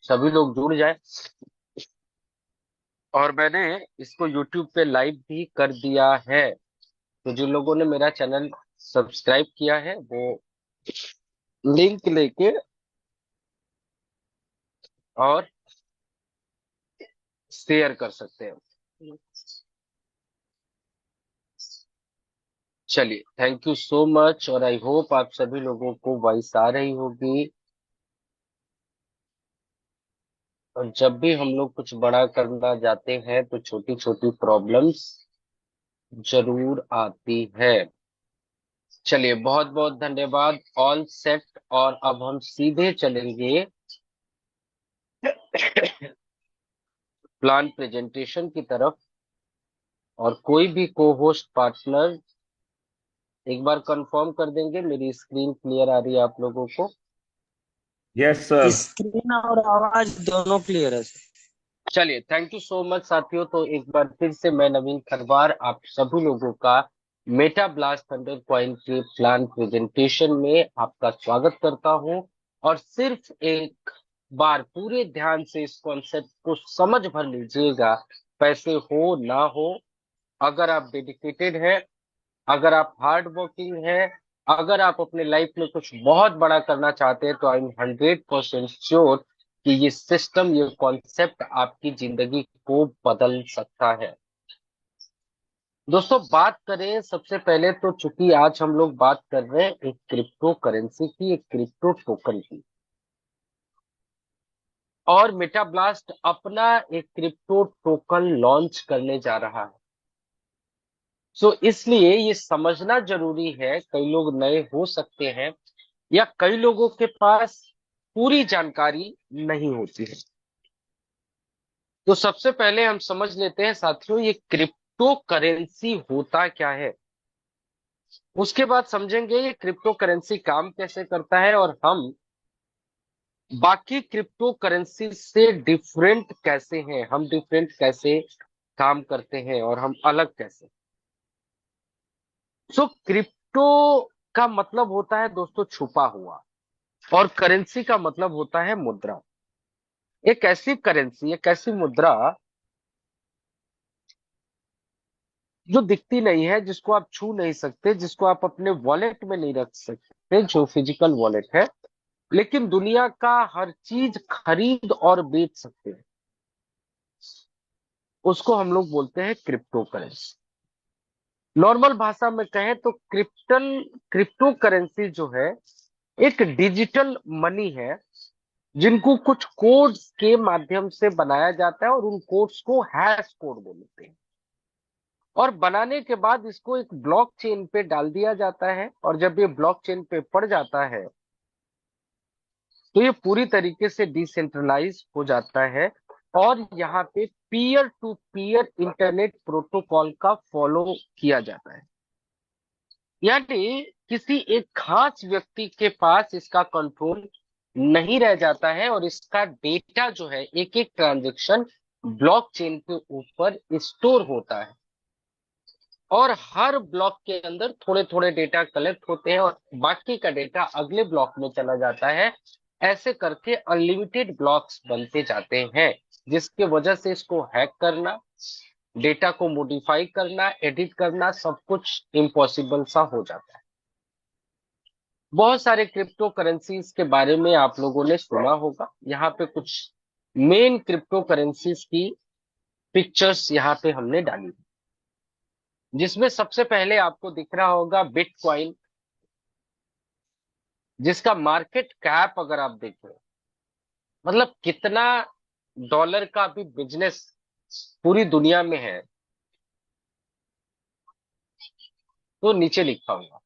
सभी लोग जुड़ जाए। और मैंने इसको यूट्यूब पे लाइव भी कर दिया है। तो जिन लोगों ने मेरा चैनल सब्सक्राइब किया है वो लिंक लेके और शेयर कर सकते हैं। चलिए, थैंक यू सो मच, और आई होप आप सभी लोगों को वॉइस आ रही होगी। और जब भी हम लोग कुछ बड़ा करना जाते हैं तो छोटी छोटी प्रॉब्लम्स जरूर आती है। चलिए, बहुत बहुत धन्यवाद। ऑल सेट, और अब हम सीधे चलेंगे प्लान प्रेजेंटेशन की तरफ। और कोई भी को होस्ट पार्टनर एक बार कंफर्म कर देंगे मेरी स्क्रीन क्लियर आ रही है आप लोगों को। Yes sir. स्क्रीन और आवाज दोनों क्लियर है सर। चलिए, थैंक यू सो मच साथियों। तो एक बार फिर से मैं नवीन खरवार आप सभी लोगों का मेटा ब्लास्ट थंडर कॉइन के प्लान प्रेजेंटेशन में आपका स्वागत करता हूं। और सिर्फ एक बार पूरे ध्यान से इस कॉन्सेप्ट को समझ भर लीजिएगा। पैसे हो ना हो, अगर आप डेडिकेटेड हैं, अगर आप हार्ड वर्किंग हैं, अगर आप अपने लाइफ में कुछ बहुत बड़ा करना चाहते हैं, तो आई एम 100% श्योर कि ये सिस्टम, ये कॉन्सेप्ट आपकी जिंदगी को बदल सकता है। दोस्तों, बात करें सबसे पहले तो, चूंकि आज हम लोग बात कर रहे हैं एक क्रिप्टो करेंसी की, एक क्रिप्टो टोकन की। और मेटाब्लास्ट अपना एक क्रिप्टो टोकन लॉन्च करने जा रहा है। सो इसलिए ये समझना जरूरी है, कई लोग नए हो सकते हैं या कई लोगों के पास पूरी जानकारी नहीं होती है। तो सबसे पहले हम समझ लेते हैं साथियों, ये क्रिप्टो करेंसी होता क्या है। उसके बाद समझेंगे ये क्रिप्टो करेंसी काम कैसे करता है, और हम बाकी क्रिप्टो करेंसी से डिफरेंट कैसे हैं, हम डिफरेंट कैसे काम करते हैं, और हम अलग कैसे। सो क्रिप्टो का मतलब होता है दोस्तों छुपा हुआ, और करेंसी का मतलब होता है मुद्रा। एक ऐसी करेंसी, एक ऐसी मुद्रा जो दिखती नहीं है, जिसको आप छू नहीं सकते, जिसको आप अपने वॉलेट में नहीं रख सकते, जो फिजिकल वॉलेट है, लेकिन दुनिया का हर चीज खरीद और बेच सकते हैं, उसको हम लोग बोलते हैं क्रिप्टो करेंसी। नॉर्मल भाषा में कहें तो क्रिप्टो करेंसी जो है एक डिजिटल मनी है, जिनको कुछ कोड्स के माध्यम से बनाया जाता है, और उन कोड्स को हैश कोड बोलते हैं। और बनाने के बाद इसको एक ब्लॉकचेन पे डाल दिया जाता है, और जब ये ब्लॉकचेन पे पड़ जाता है तो ये पूरी तरीके से डिसेंट्रलाइज हो जाता है। और यहाँ पे peer to peer internet protocol का फॉलो किया जाता है। यानी किसी एक खास व्यक्ति के पास इसका कंट्रोल नहीं रह जाता है, और इसका डेटा जो है, एक एक ट्रांजेक्शन ब्लॉकचेन के ऊपर स्टोर होता है। और हर ब्लॉक के अंदर थोड़े थोड़े डेटा कलेक्ट होते हैं, और बाकी का डेटा अगले ब्लॉक में चला जाता है। ऐसे करके अनलिमिटेड ब्लॉक्स बनते जाते हैं, जिसके वजह से इसको हैक करना, डेटा को मॉडिफाई करना, एडिट करना, सब कुछ इम्पॉसिबल सा हो जाता है। बहुत सारे क्रिप्टो करेंसीज के बारे में आप लोगों ने सुना होगा। यहाँ पे कुछ मेन क्रिप्टो करेंसीज की पिक्चर्स यहाँ पे हमने डाली, जिसमें सबसे पहले आपको दिख रहा होगा बिटकॉइन, जिसका मार्केट कैप अगर आप देखें, मतलब कितना डॉलर का भी बिजनेस पूरी दुनिया में है, तो नीचे लिखा होगा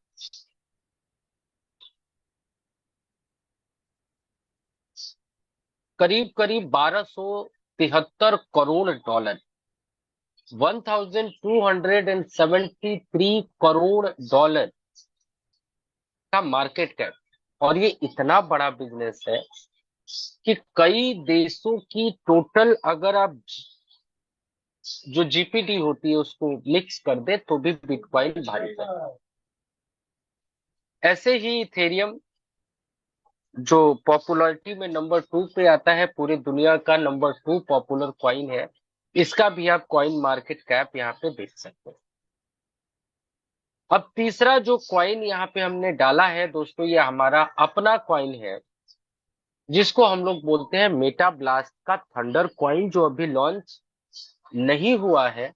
करीब करीब 1273 करोड़ डॉलर, 1273 करोड़ डॉलर का मार्केट कैप। और ये इतना बड़ा बिजनेस है कि कई देशों की टोटल, अगर आप जो जीपीटी होती है उसको मिक्स कर दे, तो भी बिटकॉइन भारी है। ऐसे ही इथेरियम, जो पॉपुलैरिटी में नंबर 2 पे आता है, पूरी दुनिया का नंबर 2 पॉपुलर कॉइन है। इसका भी आप कॉइन मार्केट कैप यहाँ पे देख सकते हैं। अब तीसरा जो कॉइन यहाँ पे हमने डाला है दोस्तों, ये हमारा अपना कॉइन है, जिसको हम लोग बोलते हैं मेटा ब्लास्ट का थंडर कॉइन, जो अभी लॉन्च नहीं हुआ है।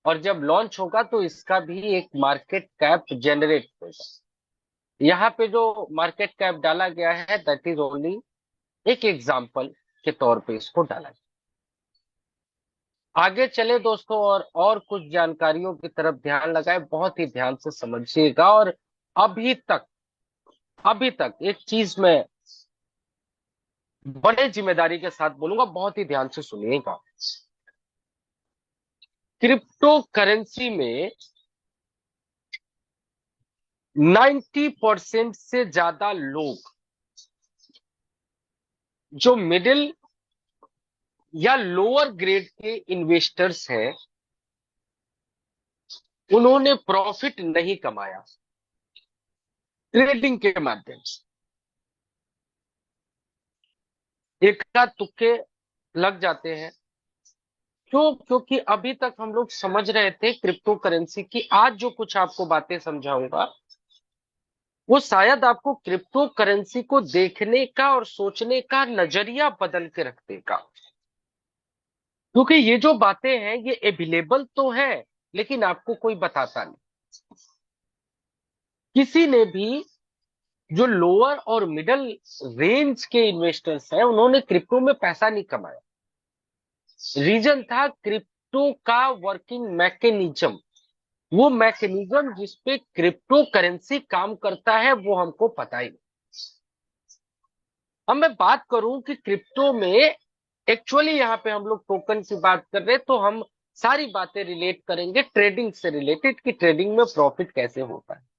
और जब लॉन्च होगा तो इसका भी एक मार्केट कैप जनरेट होगा। यहाँ पे जो मार्केट कैप डाला गया है, दैट इज ओनली एक एग्जाम्पल के तौर पे इसको डाला गया। आगे चले दोस्तों, और कुछ जानकारियों की तरफ ध्यान लगाए, बहुत ही ध्यान से समझिएगा। और अभी तक अभी तक एक चीज मैं बड़े जिम्मेदारी के साथ बोलूंगा, बहुत ही ध्यान से सुनिएगा। क्रिप्टो करेंसी में 90% से ज्यादा लोग जो मिडिल या लोअर ग्रेड के इन्वेस्टर्स हैं, उन्होंने प्रॉफिट नहीं कमाया ट्रेडिंग के माध्यम से। एकाध तुक्के लग जाते हैं। क्यों? क्योंकि अभी तक हम लोग समझ रहे थे क्रिप्टो करेंसी की। आज जो कुछ आपको बातें समझाऊंगा, वो शायद आपको क्रिप्टो करेंसी को देखने का और सोचने का नजरिया बदल के रख देगा। क्योंकि ये जो बातें हैं ये अवेलेबल तो है, लेकिन आपको कोई बताता नहीं। किसी ने भी, जो लोअर और मिडिल रेंज के इन्वेस्टर्स हैं, उन्होंने क्रिप्टो में पैसा नहीं कमाया। रीजन था क्रिप्टो का वर्किंग मैकेनिज्म। वो मैकेनिज्म जिसपे क्रिप्टो करेंसी काम करता है, वो हमको पता ही नहीं। अब मैं बात करूं कि क्रिप्टो में एक्चुअली यहाँ पे हम लोग टोकन की बात कर रहे हैं, तो हम सारी बातें रिलेट करेंगे ट्रेडिंग से रिलेटेड, कि ट्रेडिंग में प्रॉफिट कैसे होता है।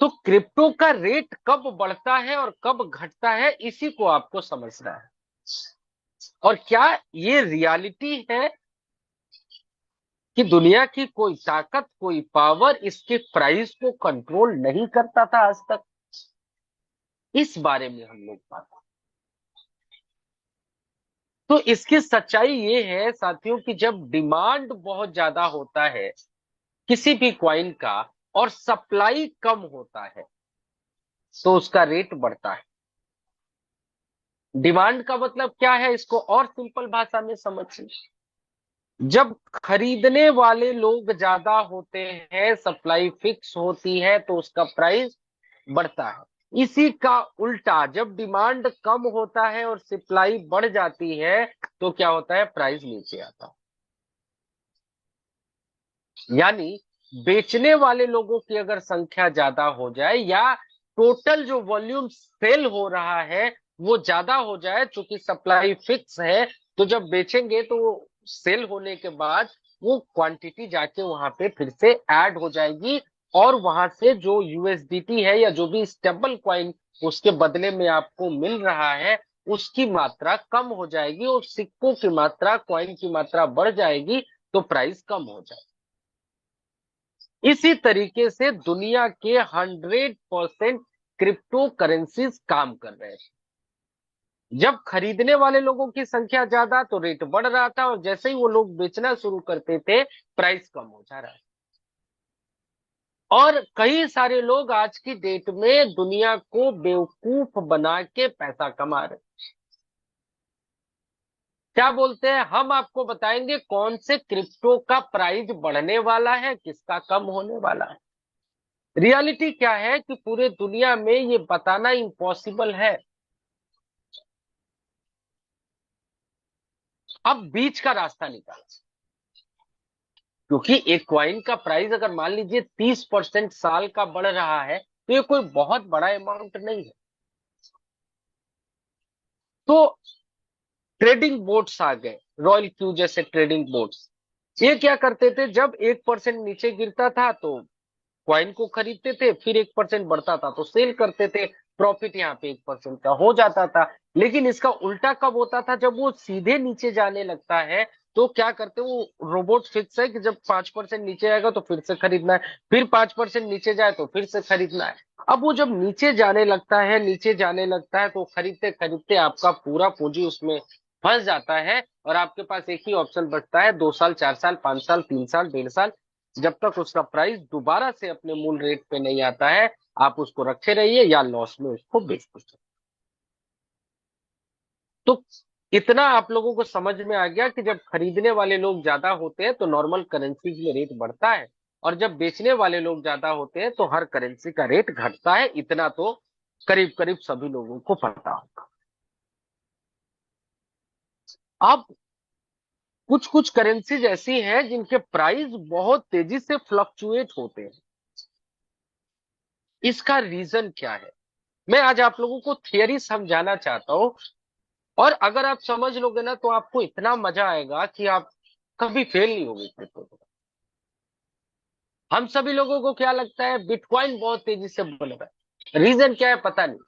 तो क्रिप्टो का रेट कब बढ़ता है और कब घटता है, इसी को आपको समझना है। और क्या ये रियलिटी है कि दुनिया की कोई ताकत, कोई पावर इसके प्राइस को कंट्रोल नहीं करता था आज तक? इस बारे में हम लोग बात करें। तो इसकी सच्चाई ये है साथियों कि जब डिमांड बहुत ज्यादा होता है किसी भी कॉइन का और सप्लाई कम होता है, तो उसका रेट बढ़ता है। डिमांड का मतलब क्या है, इसको और सिंपल भाषा में समझिए। जब खरीदने वाले लोग ज्यादा होते हैं, सप्लाई फिक्स होती है, तो उसका प्राइस बढ़ता है। इसी का उल्टा, जब डिमांड कम होता है और सप्लाई बढ़ जाती है, तो क्या होता है, प्राइस नीचे आता है। यानी बेचने वाले लोगों की अगर संख्या ज्यादा हो जाए, या टोटल जो वॉल्यूम सेल हो रहा है वो ज्यादा हो जाए, चूंकि सप्लाई फिक्स है, तो जब बेचेंगे तो सेल होने के बाद वो क्वांटिटी जाके वहां पे फिर से ऐड हो जाएगी, और वहां से जो यूएसडीटी है या जो भी स्टेबल कॉइन उसके बदले में आपको मिल रहा है, उसकी मात्रा कम हो जाएगी, और सिक्कों की मात्रा, कॉइन की मात्रा बढ़ जाएगी, तो प्राइस कम हो जाएगी। इसी तरीके से दुनिया के 100% क्रिप्टो करेंसीज काम कर रहे हैं। जब खरीदने वाले लोगों की संख्या ज्यादा, तो रेट बढ़ रहा था, और जैसे ही वो लोग बेचना शुरू करते थे, प्राइस कम हो जा रहा है। और कई सारे लोग आज की डेट में दुनिया को बेवकूफ बना के पैसा कमा रहे हैं। क्या बोलते हैं, हम आपको बताएंगे कौन से क्रिप्टो का प्राइस बढ़ने वाला है, किसका कम होने वाला है। रियलिटी क्या है कि पूरे दुनिया में ये बताना इम्पॉसिबल है। अब बीच का रास्ता निकाल, क्योंकि एक क्वाइन का प्राइस अगर मान लीजिए 30% साल का बढ़ रहा है, तो ये कोई बहुत बड़ा अमाउंट नहीं है। तो ट्रेडिंग बोट्स आ गए, रॉयल क्यू जैसे ट्रेडिंग बोट्स। ये क्या करते थे, जब 1% नीचे गिरता था तो क्वाइन को खरीदते थे, फिर 1% बढ़ता था तो सेल करते थे, प्रॉफिट यहाँ पे 1% का हो जाता था। लेकिन इसका उल्टा कब होता था, जब वो सीधे नीचे जाने लगता है, तो क्या करते हैं, वो रोबोट फिक्स है कि जब 5% नीचे आएगा तो फिर से खरीदना है, फिर 5% नीचे जाए तो फिर से खरीदना है। अब वो जब नीचे जाने लगता है, नीचे जाने लगता है, तो खरीदते खरीदते आपका पूरा पूंजी उसमें फंस जाता है, और आपके पास एक ही ऑप्शन बचता है, 2 साल, 4 साल, 5 साल, 3 साल, 1.5 साल, जब तक उसका प्राइस दोबारा से अपने मूल रेट पे नहीं आता है, आप उसको रखे रहिए या लॉस में उसको बेच दीजिए। तो इतना आप लोगों को समझ में आ गया कि जब खरीदने वाले लोग ज्यादा होते हैं तो नॉर्मल करेंसीज में रेट बढ़ता है, और जब बेचने वाले लोग ज्यादा होते हैं तो हर करेंसी का रेट घटता है। इतना तो करीब करीब सभी लोगों को पता होगा। अब कुछ कुछ करेंसीज ऐसी हैं जिनके प्राइस बहुत तेजी से फ्लक्चुएट होते हैं। इसका रीजन क्या है, मैं आज आप लोगों को थियरी समझाना चाहता हूं, और अगर आप समझ लोगे ना तो आपको इतना मजा आएगा कि आप कभी फेल नहीं होगे क्रिप्टो में। हम सभी लोगों को क्या लगता है, बिटकॉइन बहुत तेजी से बढ़ रहा है, रीजन क्या है पता नहीं।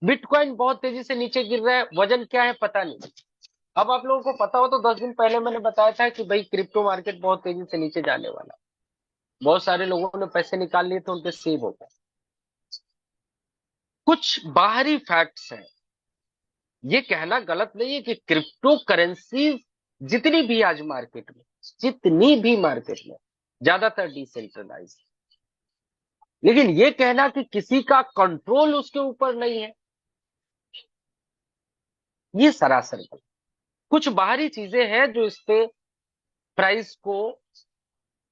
बिटकॉइन बहुत तेजी से नीचे गिर रहा है, वजन क्या है पता नहीं। अब आप लोगों को पता हो तो 10 दिन पहले मैंने बताया था कि भाई क्रिप्टो मार्केट बहुत तेजी से नीचे जाने वाला है। बहुत सारे लोगों ने पैसे निकाल लिए थे, उनके सेव हो गए। कुछ बाहरी फैक्ट्स हैं, ये कहना गलत नहीं है कि क्रिप्टो करेंसी जितनी भी आज मार्केट में, जितनी भी मार्केट में, ज्यादातर डिसेंट्रलाइज, लेकिन ये कहना कि किसी का कंट्रोल उसके ऊपर नहीं है, ये सरासर गलत। कुछ बाहरी चीजें हैं जो इस पे प्राइस को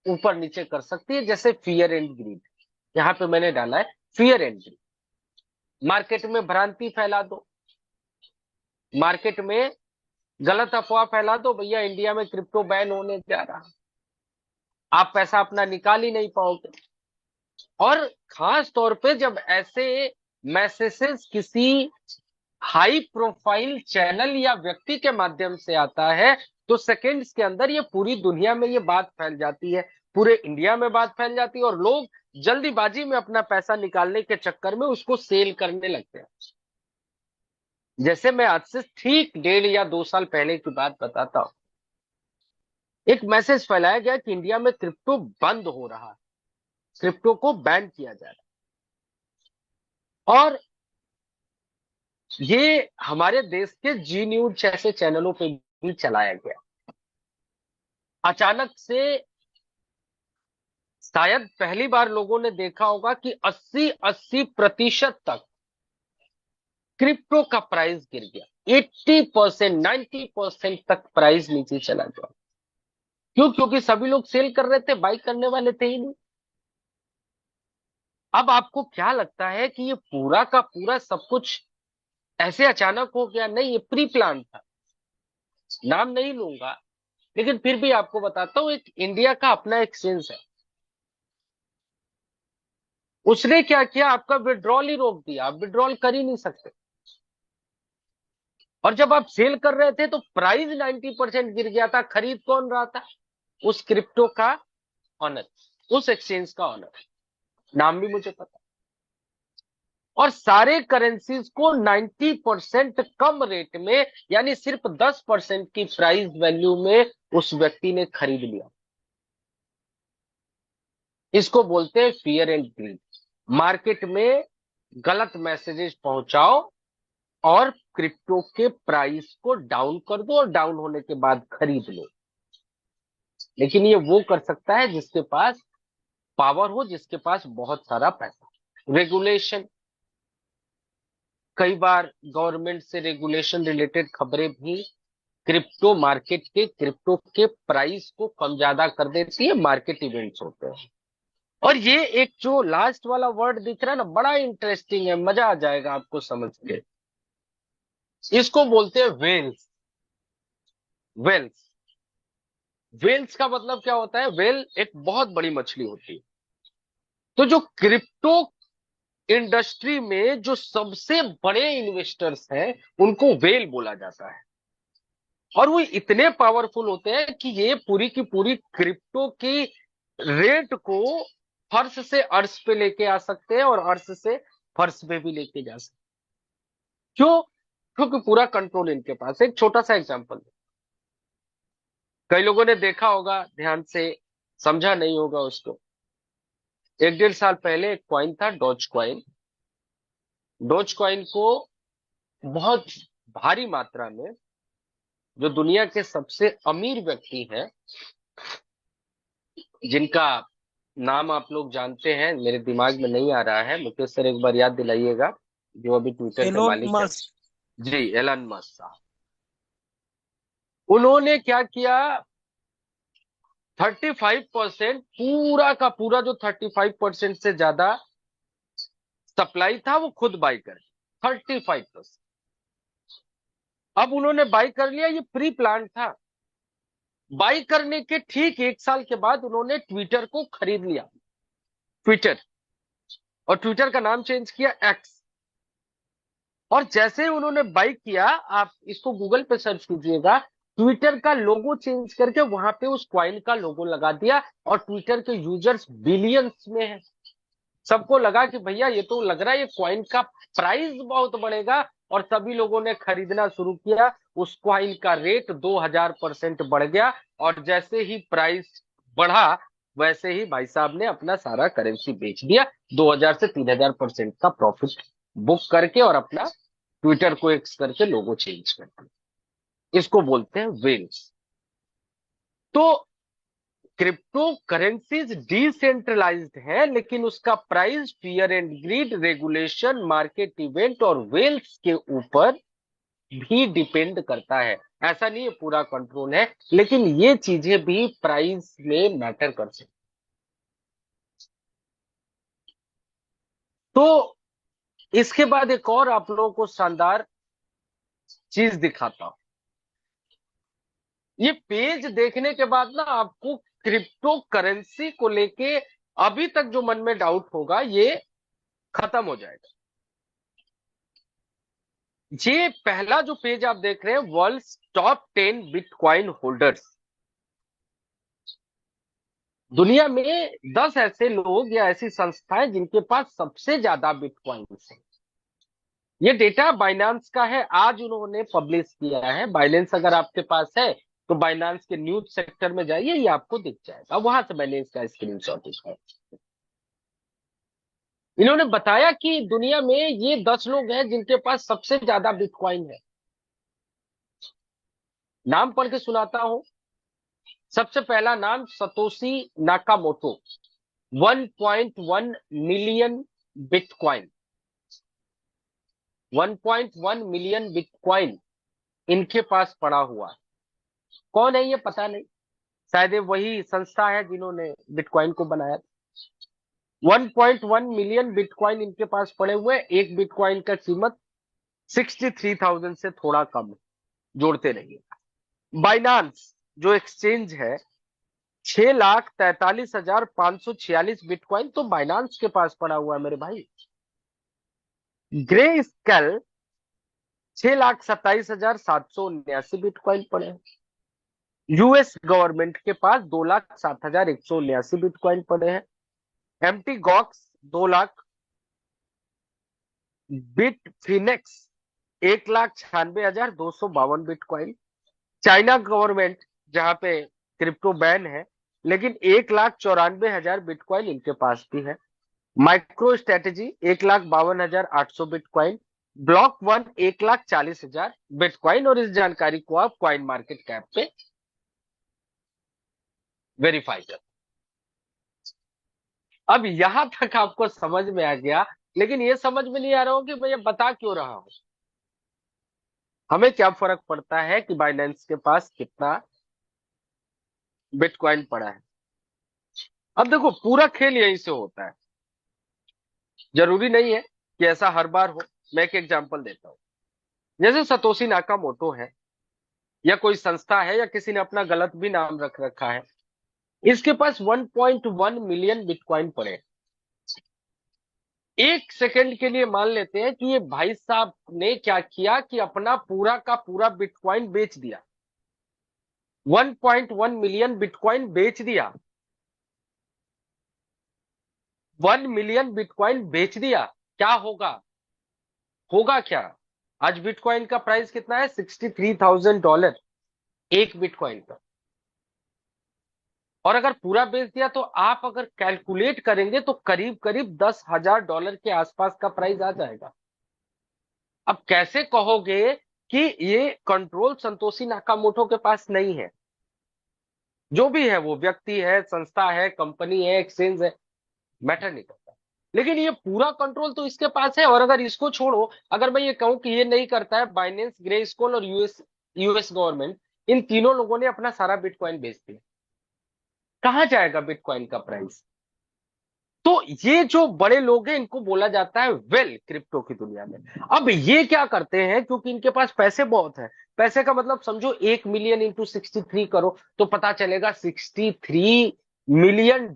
ऊपर नीचे कर सकती है, जैसे फियर एंड ग्रीड। यहां पे मैंने डाला है फियर एंड ग्रीड। मार्केट में भ्रांति फैला दो, मार्केट में गलत अफवाह फैला दो, भैया इंडिया में क्रिप्टो बैन होने जा रहा है, आप पैसा अपना निकाल ही नहीं पाओगे। और खास तौर पे जब ऐसे मैसेजेस किसी हाई प्रोफाइल चैनल या व्यक्ति के माध्यम से आता है, तो सेकेंड्स के अंदर ये पूरी दुनिया में ये बात फैल जाती है, पूरे इंडिया में बात फैल जाती है, और लोग जल्दीबाजी में अपना पैसा निकालने के चक्कर में उसको सेल करने लगते हैं। जैसे मैं आज से ठीक 1.5 या 2 साल पहले की बात बताता हूं, एक मैसेज फैलाया गया कि इंडिया में क्रिप्टो बंद हो रहा है, क्रिप्टो को बैन किया जा रहा है। और ये हमारे देश के जी न्यूज जैसे चैनलों पे भी चलाया गया। अचानक से शायद पहली बार लोगों ने देखा होगा कि 80-80% तक क्रिप्टो का प्राइस गिर गया, 80%, 90% तक प्राइस नीचे चला गया। क्यों? क्योंकि सभी लोग सेल कर रहे थे, बाई करने वाले थे ही नहीं। अब आपको क्या लगता है कि ये पूरा का पूरा सब कुछ ऐसे अचानक हो गया? नहीं, ये प्री प्लान था। नाम नहीं लूंगा, लेकिन फिर भी आपको बताता हूं, एक इंडिया का अपना एक्सचेंज है, उसने क्या किया, आपका विड्रॉल ही रोक दिया, आप विड्रॉल कर ही नहीं सकते। और जब आप सेल कर रहे थे तो प्राइस 90% गिर गया था। खरीद कौन रहा था? उस क्रिप्टो का ऑनर, उस एक्सचेंज का ऑनर, नाम भी मुझे पता। और सारे करेंसीज को 90% कम रेट में, यानी सिर्फ 10% की प्राइस वैल्यू में उस व्यक्ति ने खरीद लिया। इसको बोलते हैं फियर एंड ग्रीड। मार्केट में गलत मैसेजेस पहुंचाओ और क्रिप्टो के प्राइस को डाउन कर दो, और डाउन होने के बाद खरीद लो। लेकिन ये वो कर सकता है जिसके पास पावर हो, जिसके पास बहुत सारा पैसा। रेगुलेशन, कई बार गवर्नमेंट से रेगुलेशन रिलेटेड खबरें भी क्रिप्टो मार्केट के, क्रिप्टो के प्राइस को कम ज्यादा कर देती है। मार्केट इवेंट्स होते हैं। और ये एक जो लास्ट वाला वर्ड दिख रहा है ना, बड़ा इंटरेस्टिंग है, मजा आ जाएगा आपको समझ के। इसको बोलते हैं वेल्स। वेल्स, वेल्स का मतलब क्या होता है? वेल एक बहुत बड़ी मछली होती है। तो जो क्रिप्टो इंडस्ट्री में जो सबसे बड़े इन्वेस्टर्स हैं, उनको वेल बोला जाता है। और वो इतने पावरफुल होते हैं कि ये पूरी की पूरी क्रिप्टो की रेट को फर्श से अर्श पे लेके आ सकते हैं, और अर्श से फर्श पे भी लेके जा सकते हैं। क्यों? क्योंकि पूरा कंट्रोल इनके पास है। एक छोटा सा एग्जांपल, कई लोगों ने देखा होगा, ध्यान से समझा नहीं होगा उसको। 1 1.5 साल पहले एक कॉइन था, डॉज कॉइन। डॉज कॉइन को बहुत भारी मात्रा में जो दुनिया के सबसे अमीर व्यक्ति हैं, जिनका नाम आप लोग जानते हैं, मेरे दिमाग में नहीं आ रहा है, मुकेश सर एक बार याद दिलाइएगा, जो अभी ट्विटर के एलोन मालिक है। मस्क। जी, एलन मस्क साहब। उन्होंने क्या किया, 35%, पूरा का पूरा जो 35% से ज्यादा सप्लाई था वो खुद बाई कर, 35%। अब उन्होंने बाई कर लिया, ये प्री प्लान था। बाई करने के ठीक 1 साल के बाद उन्होंने ट्विटर को खरीद लिया, ट्विटर, और ट्विटर का नाम चेंज किया एक्स। और जैसे ही उन्होंने बाई किया, आप इसको गूगल पे सर्च कीजिएगा, ट्विटर का लोगो चेंज करके वहां पे उस क्वाइन का लोगो लगा दिया, और ट्विटर के यूजर्स बिलियंस में है। सबको लगा कि भैया ये तो लग रहा है ये क्वाइन का प्राइस बहुत बढ़ेगा, और सभी लोगों ने खरीदना शुरू किया। उस क्वाइन का रेट 2000% बढ़ गया, और जैसे ही प्राइस बढ़ा, वैसे ही भाई साहब ने अपना सारा करेंसी बेच दिया, 2000 से 3000% का प्रॉफिट बुक करके, और अपना ट्विटर को एक्स करके लोगो चेंज कर दिया। इसको बोलते हैं वेल्स। तो क्रिप्टो करेंसीज डिसेंट्रलाइज्ड है, लेकिन उसका price fear and greed, regulation, market event और वेल्थ के ऊपर भी डिपेंड करता है। ऐसा नहीं है पूरा कंट्रोल है, लेकिन ये चीजें भी प्राइस में मैटर कर सकती। तो इसके बाद एक और आप लोगों को शानदार चीज दिखाता हूं। ये पेज देखने के बाद ना आपको क्रिप्टो करेंसी को लेके अभी तक जो मन में डाउट होगा ये खत्म हो जाएगा। ये पहला जो पेज आप देख रहे हैं, वर्ल्ड्स टॉप 10 बिटकॉइन होल्डर्स। दुनिया में 10 ऐसे लोग या ऐसी संस्थाएं जिनके पास सबसे ज्यादा बिटकॉइन है। ये डेटा बाइनांस का है, आज उन्होंने पब्लिश किया है। बाइनेंस अगर आपके पास है तो बाइनांस के न्यूज सेक्टर में जाइए, ये आपको दिख जाएगा, वहां से मैंने इसका स्क्रीनशॉट उठाया। इन्होंने बताया कि दुनिया में ये 10 लोग हैं जिनके पास सबसे ज्यादा बिटकॉइन है। नाम पढ़ के सुनाता हूं। सबसे पहला नाम Satoshi Nakamoto, 1.1 million bitcoin. 1.1 million bitcoin इनके पास पड़ा हुआ है। कौन है ये पता नहीं, शायद ये वही संस्था है जिन्होंने बिटकॉइन को बनाया। 1.1 मिलियन बिटकॉइन इनके पास पड़े हुए। एक बिटकॉइन का कीमत 63,000 से थोड़ा कम है, जोड़ते रहिए। बाइनांस जो एक्सचेंज है, 6,43,546 बिटकॉइन तो बाइनांस के पास पड़ा हुआ है मेरे भाई। ग्रे स्केल 6,27,779 बिटकॉइन पड़े हैं। यूएस गवर्नमेंट के पास 2,07,179 बिटकॉइन पड़े हैं। MT Gox 2 lakh. Bitfinex 1,96,252 bitcoin. China government, जहां पे क्रिप्टो बैन है, लेकिन 1,94,000 बिटकॉइन इनके पास भी है। Micro strategy 1,52,800 bitcoin. Block one 1,40,000 bitcoin. और इस जानकारी को आप कॉइन मार्केट कैप पे वेरीफाई कर। अब यहां तक आपको समझ में आ गया, लेकिन ये समझ में नहीं आ रहा हो कि मैं बता क्यों रहा हूं। हमें क्या फर्क पड़ता है कि बाइनेंस के पास कितना बिटकॉइन पड़ा है। अब देखो, पूरा खेल यहीं से होता है, जरूरी नहीं है कि ऐसा हर बार हो। मैं एक एग्जांपल देता हूं। जैसे सतोशी नाकामोटो है, या कोई संस्था है, या किसी ने अपना गलत भी नाम रख रखा है, इसके पास 1.1 मिलियन बिटकॉइन पड़े हैं। एक सेकंड के लिए मान लेते हैं कि ये भाई साहब ने क्या किया कि अपना पूरा का पूरा बिटकॉइन बेच दिया, 1.1 मिलियन बिटकॉइन बेच दिया। 1 मिलियन बिटकॉइन बेच दिया, क्या होगा? होगा क्या? आज बिटकॉइन का प्राइस कितना है? $63,000 एक बिटकॉइन का। और अगर पूरा बेच दिया तो आप अगर कैलकुलेट करेंगे तो करीब करीब $10,000 के आसपास का प्राइस आ जाएगा। अब कैसे कहोगे कि ये कंट्रोल संतोषी नाकामोटो के पास नहीं है? जो भी है, वो व्यक्ति है, संस्था है, कंपनी है, एक्सचेंज है, मैटर नहीं करता, लेकिन ये पूरा कंट्रोल तो इसके पास है। और अगर इसको छोड़ो, अगर मैं ये कहूं कि ये नहीं करता है, बाइनेंस, ग्रे स्केल और यूएस गवर्नमेंट, इन तीनों लोगों ने अपना सारा बिटकॉइन बेच दिया, कहां जाएगा बिटकॉइन का प्राइस? तो ये जो बड़े लोग हैं, इनको बोला जाता है वेल क्रिप्टो की दुनिया में। अब ये क्या करते हैं, क्योंकि इनके पास पैसे बहुत है, पैसे का मतलब समझो 1 मिलियन इंटू 63 करो तो पता चलेगा $63 मिलियन,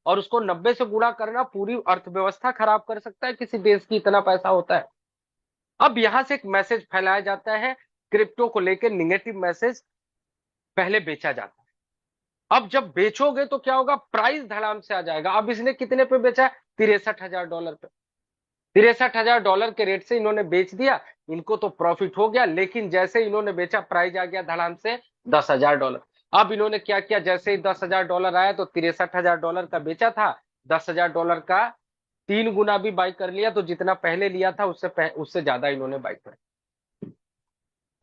और उसको 90 से गुणा करना पूरी अर्थव्यवस्था खराब कर सकता है किसी देश की, इतना पैसा होता है। अब यहां से एक मैसेज फैलाया जाता है क्रिप्टो को लेकर, निगेटिव मैसेज, पहले बेचा जाता है। अब जब बेचोगे तो क्या होगा, प्राइस धड़ाम से आ जाएगा। अब इसने कितने पे बेचा है? $63,000 पे। $63,000 के रेट से इन्होंने बेच दिया, इनको तो प्रॉफिट हो गया। लेकिन जैसे इन्होंने बेचा, प्राइस आ गया धड़ाम से $10,000। अब इन्होंने क्या किया, जैसे ही $10,000 आया तो $63,000 का बेचा था, $10,000 का 3 गुना भी बाई कर लिया, तो जितना पहले लिया था उससे ज्यादा इन्होंने बाई कर।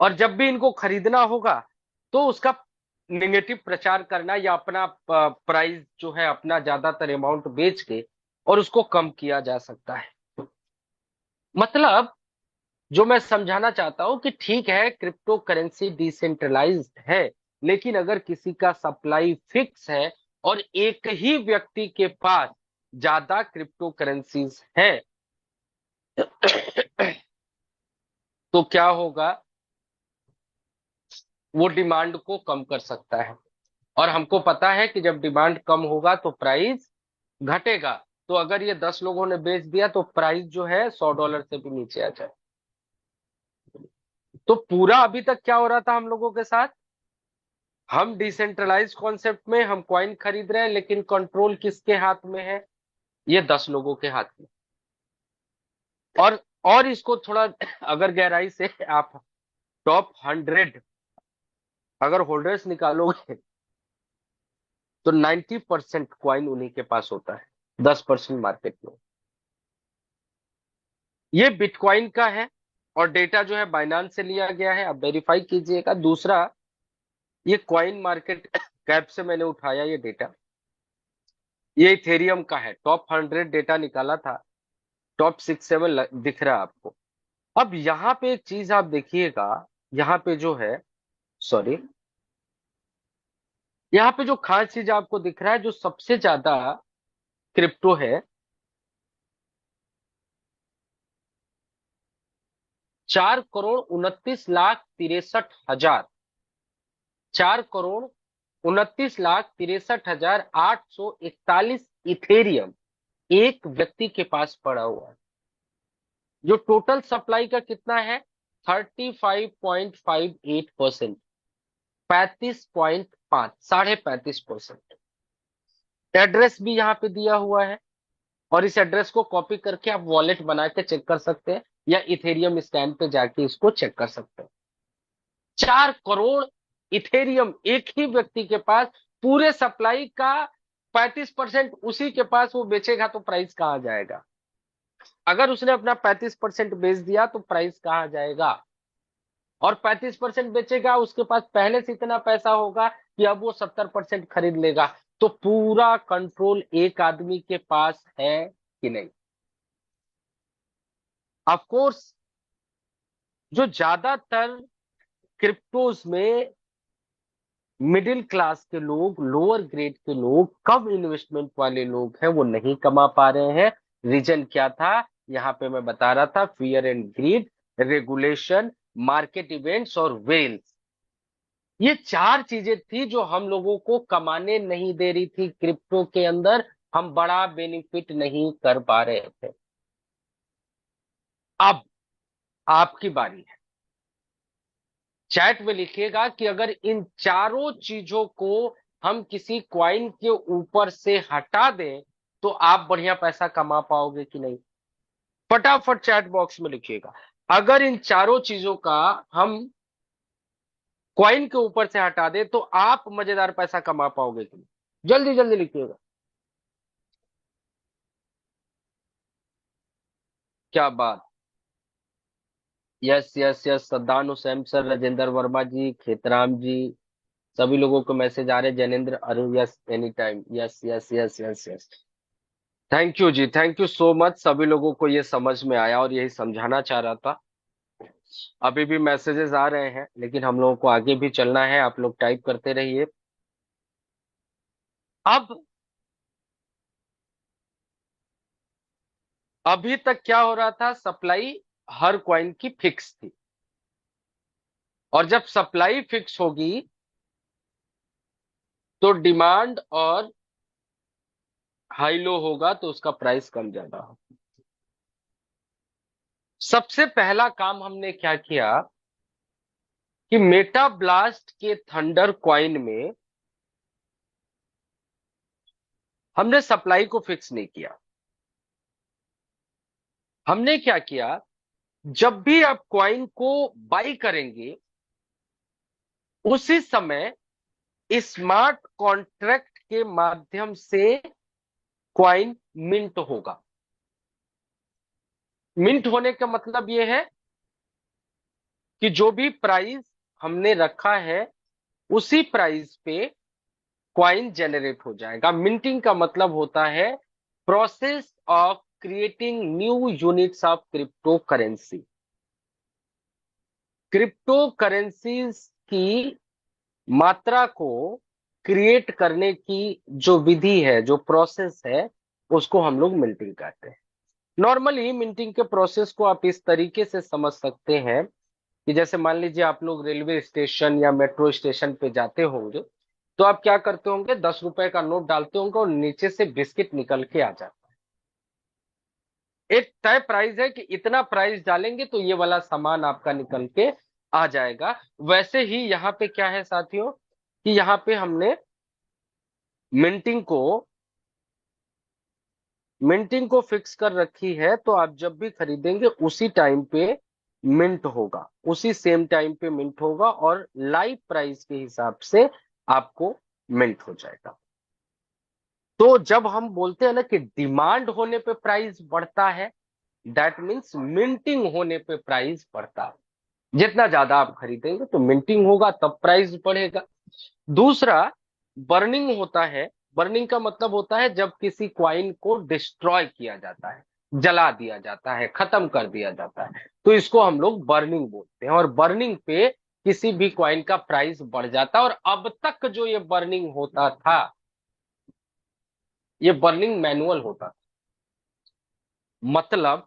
और जब भी इनको खरीदना होगा तो उसका नेगेटिव प्रचार करना, या अपना प्राइस जो है अपना ज्यादातर अमाउंट बेच के और उसको कम किया जा सकता है। मतलब जो मैं समझाना चाहता हूं कि ठीक है, क्रिप्टो करेंसी डिसेंट्रलाइज्ड है, लेकिन अगर किसी का सप्लाई फिक्स है और एक ही व्यक्ति के पास ज्यादा क्रिप्टो करेंसीज है तो क्या होगा, वो डिमांड को कम कर सकता है। और हमको पता है कि जब डिमांड कम होगा तो प्राइस घटेगा। तो अगर ये 10 लोगों ने बेच दिया तो प्राइस जो है $100 से भी नीचे आ जाए। तो पूरा अभी तक क्या हो रहा था हम लोगों के साथ, हम डिसेंट्रलाइज कॉन्सेप्ट में हम कॉइन खरीद रहे हैं, लेकिन कंट्रोल किसके हाथ में है? ये 10 लोगों के हाथ में। और इसको थोड़ा अगर गहराई से आप टॉप 100 अगर होल्डर्स निकालोगे तो 90% कॉइन उन्हीं के पास होता है, 10% मार्केट में। ये बिटकॉइन का है, और डेटा जो है बाइनांस से लिया गया है, आप वेरीफाई कीजिएगा। दूसरा, ये कॉइन मार्केट कैप से मैंने उठाया ये डेटा, ये इथेरियम का है। टॉप 100 डेटा निकाला था, टॉप 6-7 दिख रहा है आपको। अब यहाँ पे एक चीज आप देखिएगा, यहाँ पे जो है, सॉरी, यहाँ पे जो खास चीज आपको दिख रहा है, जो सबसे ज्यादा क्रिप्टो है, 4,29,63,000, 4,29,63,841 इथेरियम एक व्यक्ति के पास पड़ा हुआ है। जो टोटल सप्लाई का कितना है, 35.58%, 35.5, 35.5%। एड्रेस भी यहाँ पे दिया हुआ है, और इस एड्रेस को कॉपी करके आप वॉलेट बना के चेक कर सकते हैं, या इथेरियम स्टैंड पे जाके इसको चेक कर सकते हैं। 4 करोड़ इथेरियम एक ही व्यक्ति के पास, पूरे सप्लाई का 35% उसी के पास, वो बेचेगा तो प्राइस कहाँ जाएगा? अगर उसने अपना 35% बेच दिया तो प्राइस कहाँ जाएगा? और 35% बेचेगा, उसके पास पहले से इतना पैसा होगा कि अब वो 70% खरीद लेगा। तो पूरा कंट्रोल एक आदमी के पास है कि नहीं? ऑफ कोर्स, जो ज्यादातर क्रिप्टोज में मिडिल क्लास के लोग, लोअर ग्रेड के लोग, कम इन्वेस्टमेंट वाले लोग हैं, वो नहीं कमा पा रहे हैं। रीजन क्या था? यहाँ पे मैं बता रहा था, fear and greed, regulation, market events और वेल्स। ये 4 चीजें थी जो हम लोगों को कमाने नहीं दे रही थी क्रिप्टो के अंदर, हम बड़ा बेनिफिट नहीं कर पा रहे थे। अब आपकी बारी है, चैट में लिखिएगा कि अगर इन चारों चीजों को हम किसी क्वाइन के ऊपर से हटा दें तो आप बढ़िया पैसा कमा पाओगे कि नहीं। फटाफट चैट बॉक्स में लिखिएगा, अगर इन चारों चीजों का हम क्वाइन के ऊपर से हटा दें तो आप मजेदार पैसा कमा पाओगे कि नहीं। जल्दी जल्दी लिखिएगा। क्या बात। Yes yes yes, Saddam Hussain sir, Rajendra Verma ji, Khetram ji, सभी लोगों को मैसेज आ रहे। Jainendra Arun, yes any time, yes yes yes yes yes. Thank you जी, थैंक यू सो मच। सभी लोगों को ये समझ में आया और यही समझाना चाह रहा था। अभी भी मैसेजेस आ रहे हैं, लेकिन हम लोगों को आगे भी चलना है। आप लोग टाइप करते रहिए। अब अभी तक क्या हो रहा था, सप्लाई हर कॉइन की फिक्स थी, और जब सप्लाई फिक्स होगी तो डिमांड और हाई लो होगा, तो उसका प्राइस कम ज्यादा होगा। सबसे पहला काम हमने क्या किया कि मेटा ब्लास्ट के थंडर कॉइन में हमने सप्लाई को फिक्स नहीं किया। हमने क्या किया, जब भी आप कॉइन को बाई करेंगे उसी समय स्मार्ट कॉन्ट्रैक्ट के माध्यम से कॉइन मिंट होगा। मिंट होने का मतलब यह है कि जो भी प्राइस हमने रखा है उसी प्राइस पे कॉइन जनरेट हो जाएगा। मिंटिंग का मतलब होता है process of creating new units of crypto currency. Crypto currencies की मात्रा को क्रिएट करने की जो विधि है, जो प्रोसेस है, उसको हम लोग मिंटिंग कहते हैं। नॉर्मली मिंटिंग के प्रोसेस को आप इस तरीके से समझ सकते हैं कि जैसे मान लीजिए आप लोग रेलवे स्टेशन या मेट्रो स्टेशन पे जाते होंगे, तो आप क्या करते होंगे, 10 रुपए का नोट डालते होंगे और नीचे से बिस्किट निकल के आ जाता है। एक तय प्राइस है कि इतना प्राइस डालेंगे तो ये वाला सामान आपका निकल के आ जाएगा। वैसे ही यहाँ पे क्या है साथियों, कि यहाँ पे हमने मिंटिंग को मिंटिंग को फिक्स कर रखी है, तो आप जब भी खरीदेंगे उसी टाइम पे मिंट होगा, उसी सेम टाइम पे मिंट होगा, और लाइव प्राइस के हिसाब से आपको मिंट हो जाएगा। तो जब हम बोलते हैं ना कि डिमांड होने पे प्राइस बढ़ता है, दैट मीन्स मिंटिंग होने पे प्राइस बढ़ता है। जितना ज्यादा आप खरीदेंगे तो मिंटिंग होगा, तब प्राइस बढ़ेगा। दूसरा, बर्निंग होता है। बर्निंग का मतलब होता है जब किसी क्वाइन को डिस्ट्रॉय किया जाता है, जला दिया जाता है, खत्म कर दिया जाता है, तो इसको हम लोग बर्निंग बोलते हैं। और बर्निंग पे किसी भी क्वाइन का प्राइस बढ़ जाता है। और अब तक जो ये बर्निंग होता था, ये बर्निंग मैनुअल होता था। मतलब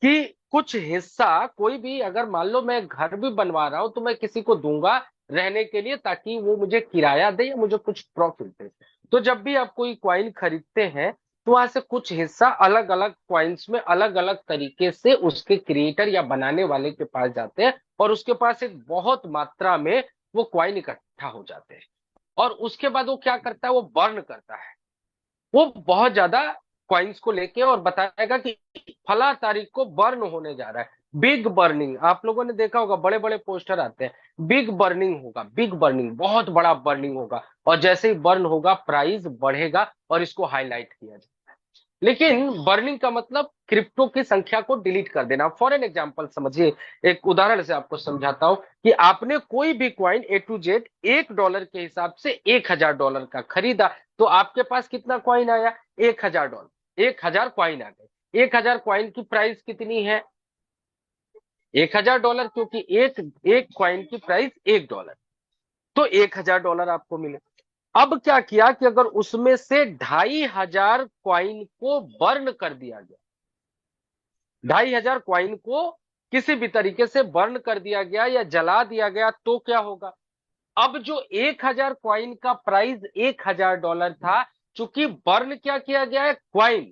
कि कुछ हिस्सा, कोई भी अगर मान लो मैं घर भी बनवा रहा हूं तो मैं किसी को दूंगा रहने के लिए, ताकि वो मुझे किराया दे या मुझे कुछ प्रॉफिट दे। तो जब भी आप कोई क्वाइन खरीदते हैं तो वहां से कुछ हिस्सा अलग अलग क्वाइंस में अलग अलग तरीके से उसके क्रिएटर या बनाने वाले के पास जाते हैं, और उसके पास एक बहुत मात्रा में वो क्वाइन इकट्ठा हो जाते हैं। और उसके बाद वो क्या करता है, वो बर्न करता है। वो बहुत ज्यादा कॉइन्स को लेके और बताएगा कि फला तारीख को बर्न होने जा रहा है। बिग बर्निंग, आप लोगों ने देखा होगा, बड़े बड़े पोस्टर आते हैं, बिग बर्निंग होगा, बिग बर्निंग, बहुत बड़ा बर्निंग होगा। और जैसे ही बर्न होगा प्राइस बढ़ेगा और इसको हाईलाइट किया जाए। लेकिन बर्निंग का मतलब क्रिप्टो की संख्या को डिलीट कर देना। फॉर एन एग्जाम्पल समझिए, एक उदाहरण से आपको समझाता हूं कि आपने कोई भी क्वाइन A to Z $1 के हिसाब से $1000 का खरीदा, तो आपके पास कितना क्वाइन आया, $1000। 1000 क्वाइन आ गए। 1000 क्वाइन की प्राइस कितनी है, $1000, क्योंकि एक एक क्वाइन की प्राइस $1, तो $1000 आपको मिले। अब क्या किया कि अगर उसमें से 2500 क्वाइन को बर्न कर दिया गया, 2500 क्वाइन को किसी भी तरीके से बर्न कर दिया गया या जला दिया गया, तो क्या होगा। अब जो 1000 क्वाइन का प्राइस $1000 था, चूंकि बर्न क्या किया गया है, क्वाइन,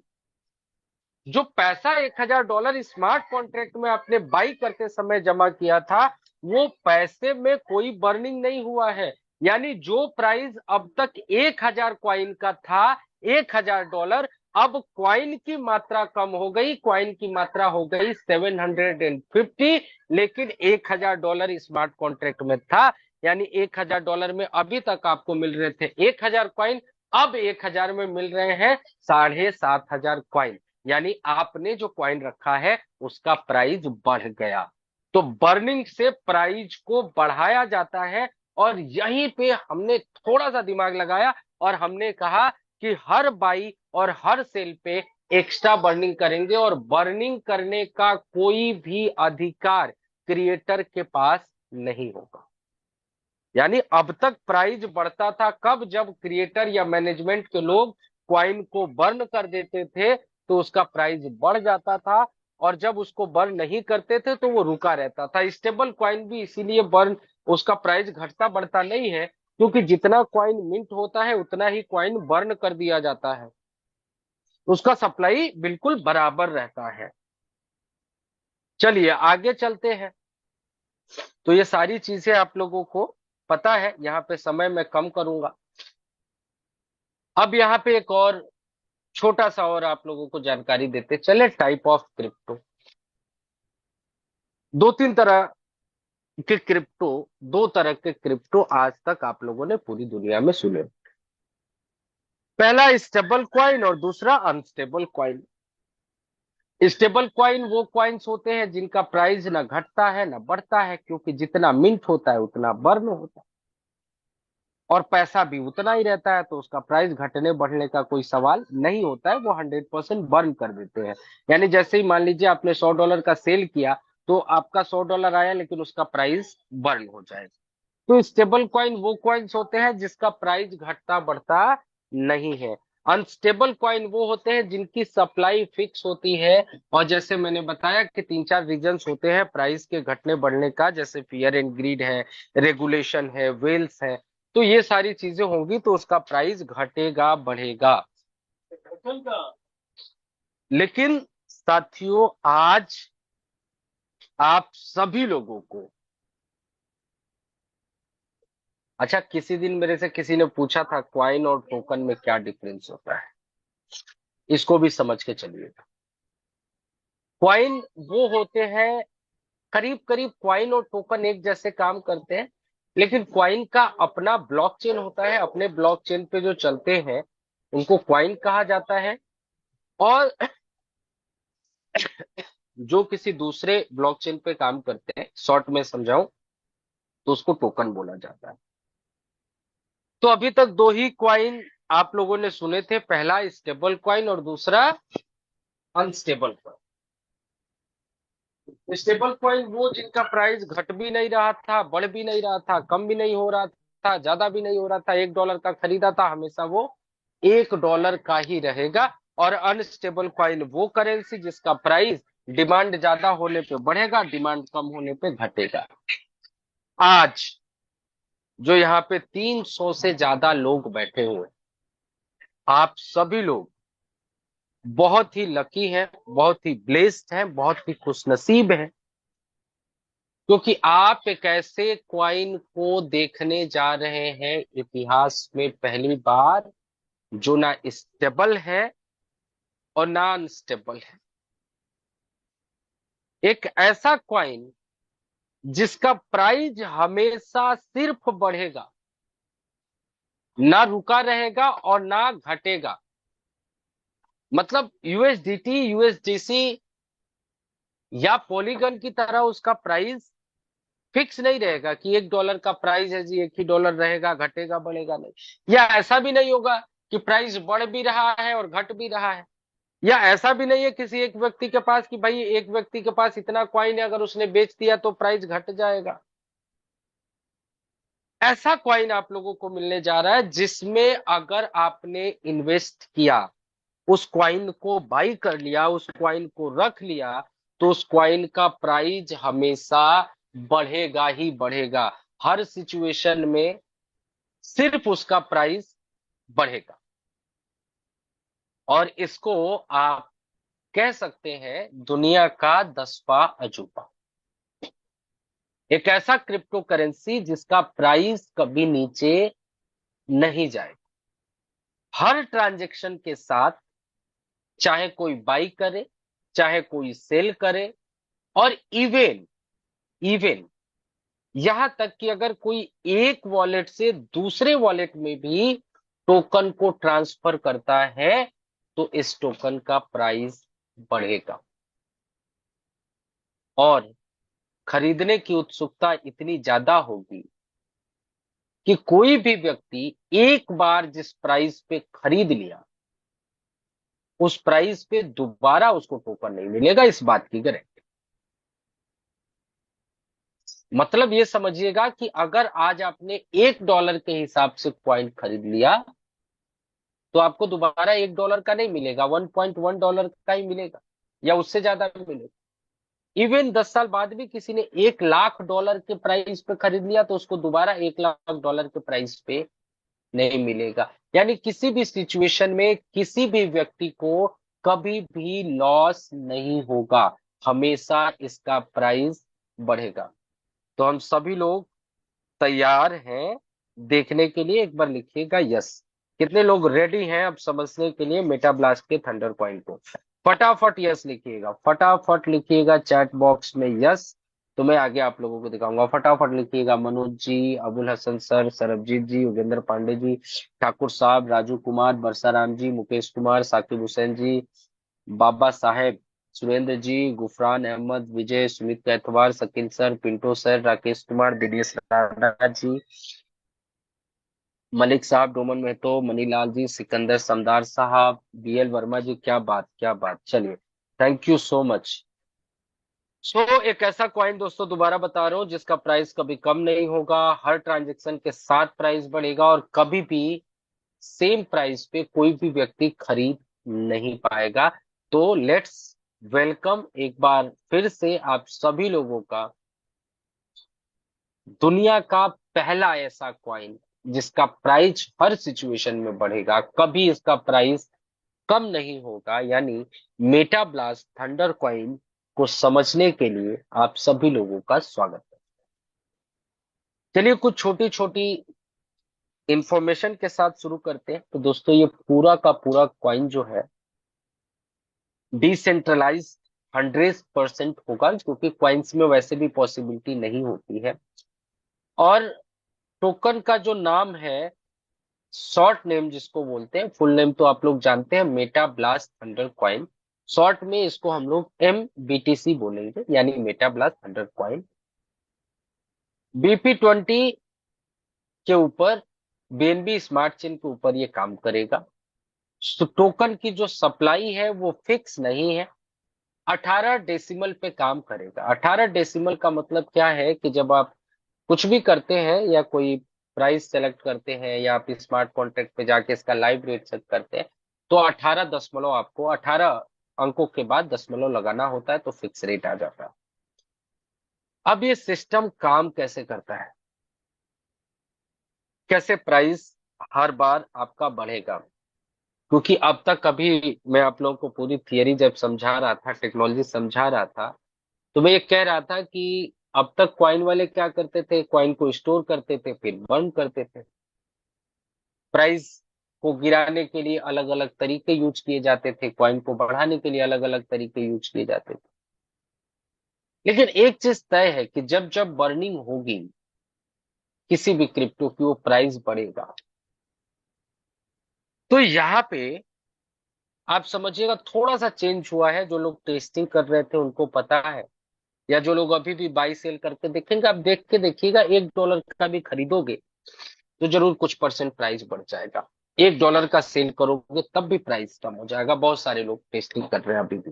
जो पैसा $1000 स्मार्ट कॉन्ट्रैक्ट में आपने बाई करते समय जमा किया था, वो पैसे में कोई बर्निंग नहीं हुआ है। यानी जो प्राइस अब तक 1000 क्वाइन का था, $1000, अब क्वाइन की मात्रा कम हो गई, क्वाइन की मात्रा हो गई 750, लेकिन $1000 स्मार्ट कॉन्ट्रैक्ट में था, यानी $1000 में अभी तक आपको मिल रहे थे 1000 कॉइन, अब 1000 में मिल रहे हैं 7500 कॉइन, यानी आपने जो कॉइन रखा है उसका प्राइस बढ़ गया। तो बर्निंग से प्राइस को बढ़ाया जाता है, और यहीं पे हमने थोड़ा सा दिमाग लगाया और हमने कहा कि हर बाई और हर सेल पे एक्स्ट्रा बर्निंग करेंगे, और बर्निंग करने का कोई भी अधिकार क्रिएटर के पास नहीं होगा। यानी अब तक प्राइस बढ़ता था कब, जब क्रिएटर या मैनेजमेंट के लोग क्वाइन को बर्न कर देते थे तो उसका प्राइस बढ़ जाता था, और जब उसको बर्न नहीं करते थे तो वो रुका रहता था। स्टेबल क्वाइन भी इसीलिए बर्न, उसका प्राइस घटता बढ़ता नहीं है, क्योंकि जितना क्वाइन मिंट होता है उतना ही क्वाइन बर्न कर दिया जाता है, उसका सप्लाई बिल्कुल बराबर रहता है। चलिए आगे चलते हैं। तो ये सारी चीजें आप लोगों को पता है, यहाँ पे समय मैं कम करूंगा। अब यहाँ पे एक और छोटा सा और आप लोगों को जानकारी देते चले, टाइप ऑफ क्रिप्टो। दो तीन तरह के क्रिप्टो, दो तरह के क्रिप्टो आज तक आप लोगों ने पूरी दुनिया में सुने। पहला स्टेबल क्वाइन और दूसरा अनस्टेबल क्वाइन। स्टेबल क्वाइन वो क्वाइंस होते हैं जिनका प्राइस ना घटता है ना बढ़ता है, क्योंकि जितना मिंट होता है उतना बर्न होता है, और पैसा भी उतना ही रहता है, तो उसका प्राइस घटने बढ़ने का कोई सवाल नहीं होता है, वो 100% बर्न कर देते हैं। यानी जैसे ही मान लीजिए आपने $100 का सेल किया तो आपका $100 आया, लेकिन उसका प्राइस बर्न हो जाएगा। तो स्टेबल कॉइन वो कॉइन्स होते हैं जिसका प्राइस घटता बढ़ता नहीं है। अनस्टेबल कॉइन वो होते हैं जिनकी सप्लाई फिक्स होती है, और जैसे मैंने बताया कि तीन चार रीजंस होते हैं प्राइस के घटने बढ़ने का, जैसे फियर एंड ग्रीड है, रेगुलेशन है, वेल्स है। तो ये सारी चीजें होंगी तो उसका प्राइस घटेगा बढ़ेगा। लेकिन साथियों, आज आप सभी लोगों को, अच्छा किसी दिन मेरे से किसी ने पूछा था क्वाइन और टोकन में क्या डिफरेंस होता है, इसको भी समझ के चलिए। क्वाइन वो होते हैं, करीब करीब क्वाइन और टोकन एक जैसे काम करते हैं, लेकिन क्वाइन का अपना ब्लॉकचेन होता है, अपने ब्लॉकचेन पे जो चलते हैं उनको क्वाइन कहा जाता है, और जो किसी दूसरे ब्लॉकचेन पे काम करते हैं, शॉर्ट में समझाऊं तो उसको टोकन बोला जाता है। तो अभी तक दो ही क्वाइन आप लोगों ने सुने थे, पहला स्टेबल क्वाइन और दूसरा अनस्टेबल क्वाइन। स्टेबल कॉइन वो जिनका प्राइस घट भी नहीं रहा था, बढ़ भी नहीं रहा था, कम भी नहीं हो रहा था, ज्यादा भी नहीं हो रहा था, $1 का खरीदा था हमेशा वो $1 का ही रहेगा। और अनस्टेबल कॉइन वो करेंसी जिसका प्राइस डिमांड ज्यादा होने पे बढ़ेगा, डिमांड कम होने पे घटेगा। आज जो यहाँ पे 300 से ज्यादा लोग बैठे हुए, आप सभी लोग बहुत ही लकी हैं, बहुत ही ब्लेस्ड हैं, बहुत ही खुशनसीब हैं, क्योंकि आप एक ऐसे क्वाइन को देखने जा रहे हैं इतिहास में पहली बार, जो ना स्टेबल है और ना अनस्टेबल है। एक ऐसा क्वाइन जिसका प्राइस हमेशा सिर्फ बढ़ेगा, ना रुका रहेगा और ना घटेगा। मतलब यूएसडीटी, यूएसडीसी या पॉलीगन की तरह उसका प्राइस फिक्स नहीं रहेगा कि $1 का प्राइस है जी, एक ही डॉलर रहेगा, घटेगा बढ़ेगा नहीं। या ऐसा भी नहीं होगा कि प्राइस बढ़ भी रहा है और घट भी रहा है। या ऐसा भी नहीं है किसी एक व्यक्ति के पास कि भाई एक व्यक्ति के पास इतना क्वाइन है, अगर उसने बेच दिया तो प्राइस घट जाएगा। ऐसा क्वाइन आप लोगों को मिलने जा रहा है जिसमें अगर आपने इन्वेस्ट किया, उस क्वाइन को बाई कर लिया, उस क्वाइन को रख लिया, तो उस क्वाइन का प्राइस हमेशा बढ़ेगा ही बढ़ेगा। हर सिचुएशन में सिर्फ उसका प्राइस बढ़ेगा। और इसको आप कह सकते हैं दुनिया का 10वां अजूबा। एक ऐसा क्रिप्टो करेंसी जिसका प्राइस कभी नीचे नहीं जाएगा। हर ट्रांजैक्शन के साथ, चाहे कोई बाई करे, चाहे कोई सेल करे, और इवन इवन यहां तक कि अगर कोई एक वॉलेट से दूसरे वॉलेट में भी टोकन को ट्रांसफर करता है तो इस टोकन का प्राइस बढ़ेगा, और खरीदने की उत्सुकता इतनी ज्यादा होगी कि कोई भी व्यक्ति एक बार जिस प्राइस पे खरीद लिया उस प्राइस पे दोबारा उसको टोकन नहीं मिलेगा, इस बात की गारंटी। मतलब ये समझिएगा कि अगर आज आपने $1 के हिसाब से क्वाइन खरीद लिया तो आपको दोबारा $1 का नहीं मिलेगा, $1.1 का ही मिलेगा या उससे ज्यादा मिलेगा। इवन 10 साल बाद भी किसी ने $1 लाख के प्राइस पे खरीद लिया तो उसको दोबारा $1 लाख के प्राइस पे नहीं मिलेगा। यानी किसी भी सिचुएशन में किसी भी व्यक्ति को कभी भी लॉस नहीं होगा, हमेशा इसका प्राइस बढ़ेगा। तो हम सभी लोग तैयार हैं देखने के लिए? एक बार लिखिएगा यस। कितने लोग रेडी हैं अब समझने के लिए मेटा ब्लास्ट के थंडर कॉइन को? फटाफट यस लिखिएगा, फटाफट लिखिएगा चैट बॉक्स में यस। तो मैं आगे आप लोगों को दिखाऊंगा। फटाफट लिखिएगा मनोज जी, अबुल हसन सर, सरबजीत जी, योगेंद्र पांडे जी, ठाकुर साहब, राजू कुमार, बरसाराम जी, मुकेश कुमार, साकिब हुसैन जी, बाबा साहेब, सुरेंद्र जी, गुफरान अहमद, विजय, सुमित कैथवार, शकील सर, पिंटो सर, राकेश कुमार, दिनेश राणा जी, मलिक साहब, डोमन महतो, मनीलाल जी, सिकंदर समदार साहब, बीएल वर्मा जी, क्या बात क्या बात। चलिए, थैंक यू सो मच। एक ऐसा कॉइन दोस्तों, दोबारा बता रहा हूं, जिसका प्राइस कभी कम नहीं होगा, हर ट्रांजेक्शन के साथ प्राइस बढ़ेगा और कभी भी सेम प्राइस पे कोई भी व्यक्ति खरीद नहीं पाएगा। तो लेट्स वेलकम एक बार फिर से आप सभी लोगों का दुनिया का पहला ऐसा कॉइन जिसका प्राइस हर सिचुएशन में बढ़ेगा, कभी इसका प्राइस कम नहीं होगा, यानी मेटा ब्लास्ट थंडर कॉइन को समझने के लिए आप सभी लोगों का स्वागत है। चलिए कुछ छोटी छोटी इंफॉर्मेशन के साथ शुरू करते हैं। तो दोस्तों ये पूरा का पूरा कॉइन जो है डिसेंट्रलाइज 100% होगा, क्योंकि कॉइन्स में वैसे भी पॉसिबिलिटी नहीं होती है। और टोकन का जो नाम है, शॉर्ट नेम जिसको बोलते हैं, फुल नेम तो आप लोग जानते हैं, Meta blast thunder coin. Short में इसको हम लोग MBTC बोलेंगे, यानी Meta blast thunder coin. BP20 के ऊपर, BNB स्मार्ट चेन के ऊपर ये काम करेगा। तो टोकन की जो सप्लाई है वो फिक्स नहीं है, 18 डेसिमल पे काम करेगा। 18 डेसिमल का मतलब क्या है कि जब आप कुछ भी करते हैं या कोई प्राइस सेलेक्ट करते हैं या आप स्मार्ट कॉन्ट्रैक्ट पे जाके इसका लाइव रेट सेट करते हैं तो 18 दशमलव, आपको 18 अंकों के बाद दशमलव लगाना होता है, तो फिक्स रेट आ जाता है। अब ये सिस्टम काम कैसे करता है, कैसे प्राइस हर बार आपका बढ़ेगा? क्योंकि अब तक कभी मैं आप लोगों को पूरी थियरी जब समझा रहा था, टेक्नोलॉजी समझा रहा था, तो मैं ये कह रहा था कि अब तक कॉइन वाले क्या करते थे, कॉइन को स्टोर करते थे फिर बर्न करते थे। प्राइस को गिराने के लिए अलग अलग तरीके यूज किए जाते थे, कॉइन को बढ़ाने के लिए अलग अलग तरीके यूज किए जाते थे। लेकिन एक चीज तय है कि जब जब बर्निंग होगी किसी भी क्रिप्टो की, वो प्राइस बढ़ेगा। तो यहाँ पे आप समझिएगा थोड़ा सा चेंज हुआ है। जो लोग टेस्टिंग कर रहे थे उनको पता है, या जो लोग अभी भी बाई सेल करके देखेंगे, आप देख के देखिएगा, $1 का भी खरीदोगे तो जरूर कुछ परसेंट प्राइस बढ़ जाएगा। $1 का सेल करोगे तब भी प्राइस कम हो जाएगा। बहुत सारे लोग टेस्टिंग कर रहे हैं अभी भी।